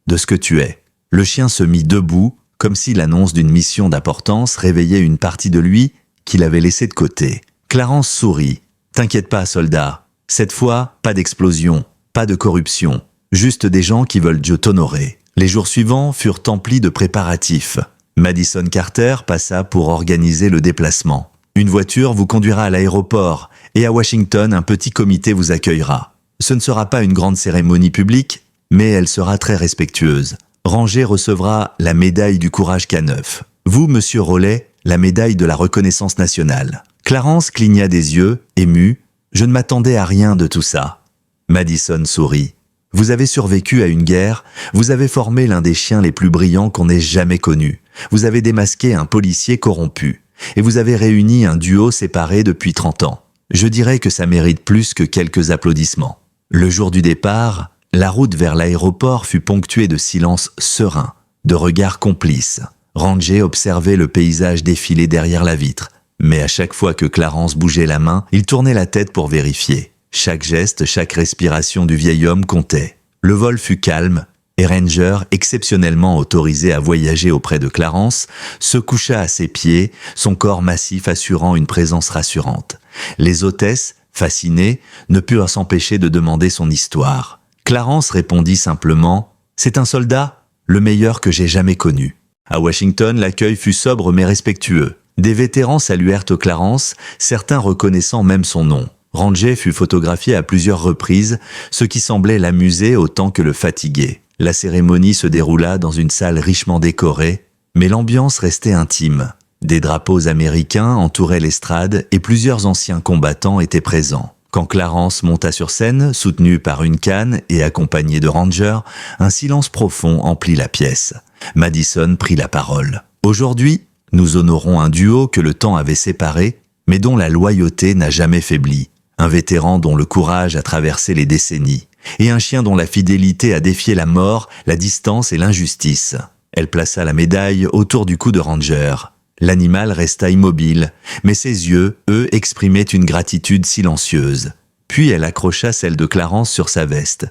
de ce que tu es. » Le chien se mit debout, comme si l'annonce d'une mission d'importance réveillait une partie de lui qu'il avait laissée de côté. Clarence sourit. « T'inquiète pas, soldat. Cette fois, pas d'explosion, pas de corruption. Juste des gens qui veulent Dieu t'honorer. » Les jours suivants furent emplis de préparatifs. Madison Carter passa pour organiser le déplacement. « Une voiture vous conduira à l'aéroport et à Washington, un petit comité vous accueillera. Ce ne sera pas une grande cérémonie publique, mais elle sera très respectueuse. Ranger recevra la médaille du courage K9. Vous, monsieur Rollet, la médaille de la reconnaissance nationale. » Clarence cligna des yeux, ému. « Je ne m'attendais à rien de tout ça. » Madison sourit. « Vous avez survécu à une guerre, vous avez formé l'un des chiens les plus brillants qu'on ait jamais connus. Vous avez démasqué un policier corrompu. Et vous avez réuni un duo séparé depuis 30 ans. Je dirais que ça mérite plus que quelques applaudissements. » Le jour du départ, la route vers l'aéroport fut ponctuée de silences sereins, de regards complices. Ranger observait le paysage défiler derrière la vitre, mais à chaque fois que Clarence bougeait la main, il tournait la tête pour vérifier. Chaque geste, chaque respiration du vieil homme comptait. Le vol fut calme, et Ranger, exceptionnellement autorisé à voyager auprès de Clarence, se coucha à ses pieds, son corps massif assurant une présence rassurante. Les hôtesses, fascinées, ne purent s'empêcher de demander son histoire. Clarence répondit simplement « C'est un soldat, le meilleur que j'ai jamais connu. » À Washington, l'accueil fut sobre mais respectueux. Des vétérans saluèrent Clarence, certains reconnaissant même son nom. Ranger fut photographié à plusieurs reprises, ce qui semblait l'amuser autant que le fatiguer. La cérémonie se déroula dans une salle richement décorée, mais l'ambiance restait intime. Des drapeaux américains entouraient l'estrade et plusieurs anciens combattants étaient présents. Quand Clarence monta sur scène, soutenu par une canne et accompagné de Ranger, un silence profond emplit la pièce. Madison prit la parole. « Aujourd'hui, nous honorons un duo que le temps avait séparé, mais dont la loyauté n'a jamais faibli. Un vétéran dont le courage a traversé les décennies, et un chien dont la fidélité a défié la mort, la distance et l'injustice. » Elle plaça la médaille autour du cou de Ranger. L'animal resta immobile, mais ses yeux, eux, exprimaient une gratitude silencieuse. Puis elle accrocha celle de Clarence sur sa veste.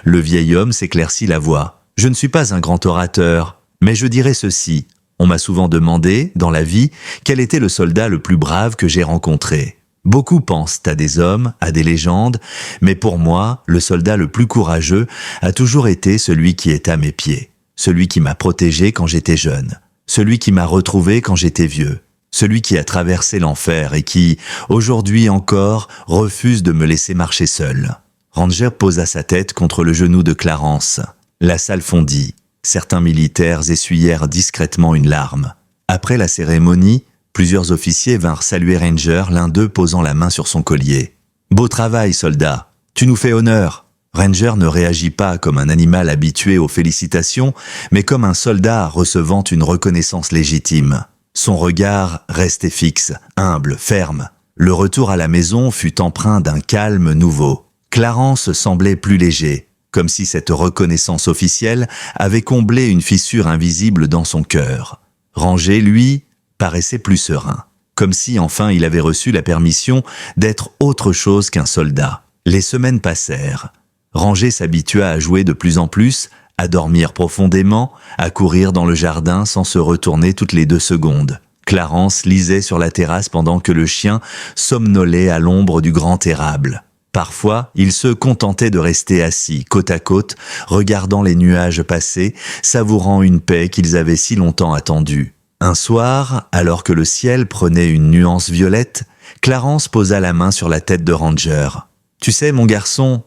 Le vieil homme s'éclaircit la voix. « Je ne suis pas un grand orateur, mais je dirais ceci. On m'a souvent demandé, dans la vie, quel était le soldat le plus brave que j'ai rencontré. Beaucoup pensent à des hommes, à des légendes, mais pour moi, le soldat le plus courageux a toujours été celui qui est à mes pieds, celui qui m'a protégé quand j'étais jeune. Celui qui m'a retrouvé quand j'étais vieux, celui qui a traversé l'enfer et qui, aujourd'hui encore, refuse de me laisser marcher seul. » Ranger posa sa tête contre le genou de Clarence. La salle fondit. Certains militaires essuyèrent discrètement une larme. Après la cérémonie, plusieurs officiers vinrent saluer Ranger, l'un d'eux posant la main sur son collier. « Beau travail, soldat. Tu nous fais honneur. » Ranger ne réagit pas comme un animal habitué aux félicitations, mais comme un soldat recevant une reconnaissance légitime. Son regard restait fixe, humble, ferme. Le retour à la maison fut empreint d'un calme nouveau. Clarence semblait plus léger, comme si cette reconnaissance officielle avait comblé une fissure invisible dans son cœur. Ranger, lui, paraissait plus serein. comme si enfin il avait reçu la permission d'être autre chose qu'un soldat. Les semaines passèrent. Ranger s'habitua à jouer de plus en plus, à dormir profondément, à courir dans le jardin sans se retourner toutes les 2 secondes. Clarence lisait sur la terrasse pendant que le chien somnolait à l'ombre du grand érable. Parfois, il se contentait de rester assis, côte à côte, regardant les nuages passer, savourant une paix qu'ils avaient si longtemps attendue. Un soir, alors que le ciel prenait une nuance violette, Clarence posa la main sur la tête de Ranger. « Tu sais, mon garçon,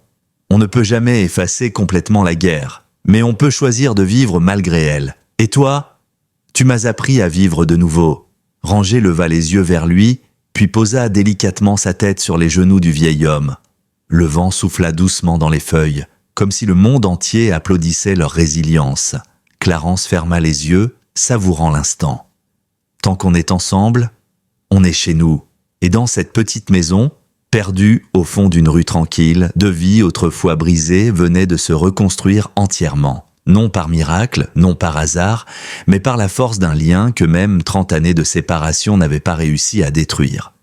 on ne peut jamais effacer complètement la guerre, mais on peut choisir de vivre malgré elle. Et toi, tu m'as appris à vivre de nouveau. » Ranger leva les yeux vers lui, puis posa délicatement sa tête sur les genoux du vieil homme. Le vent souffla doucement dans les feuilles, comme si le monde entier applaudissait leur résilience. Clarence ferma les yeux, savourant l'instant. Tant qu'on est ensemble, on est chez nous. Et dans cette petite maison, perdue au fond d'une rue tranquille, de vie autrefois brisée venait de se reconstruire entièrement. Non par miracle, non par hasard, mais par la force d'un lien que même 30 années de séparation n'avaient pas réussi à détruire.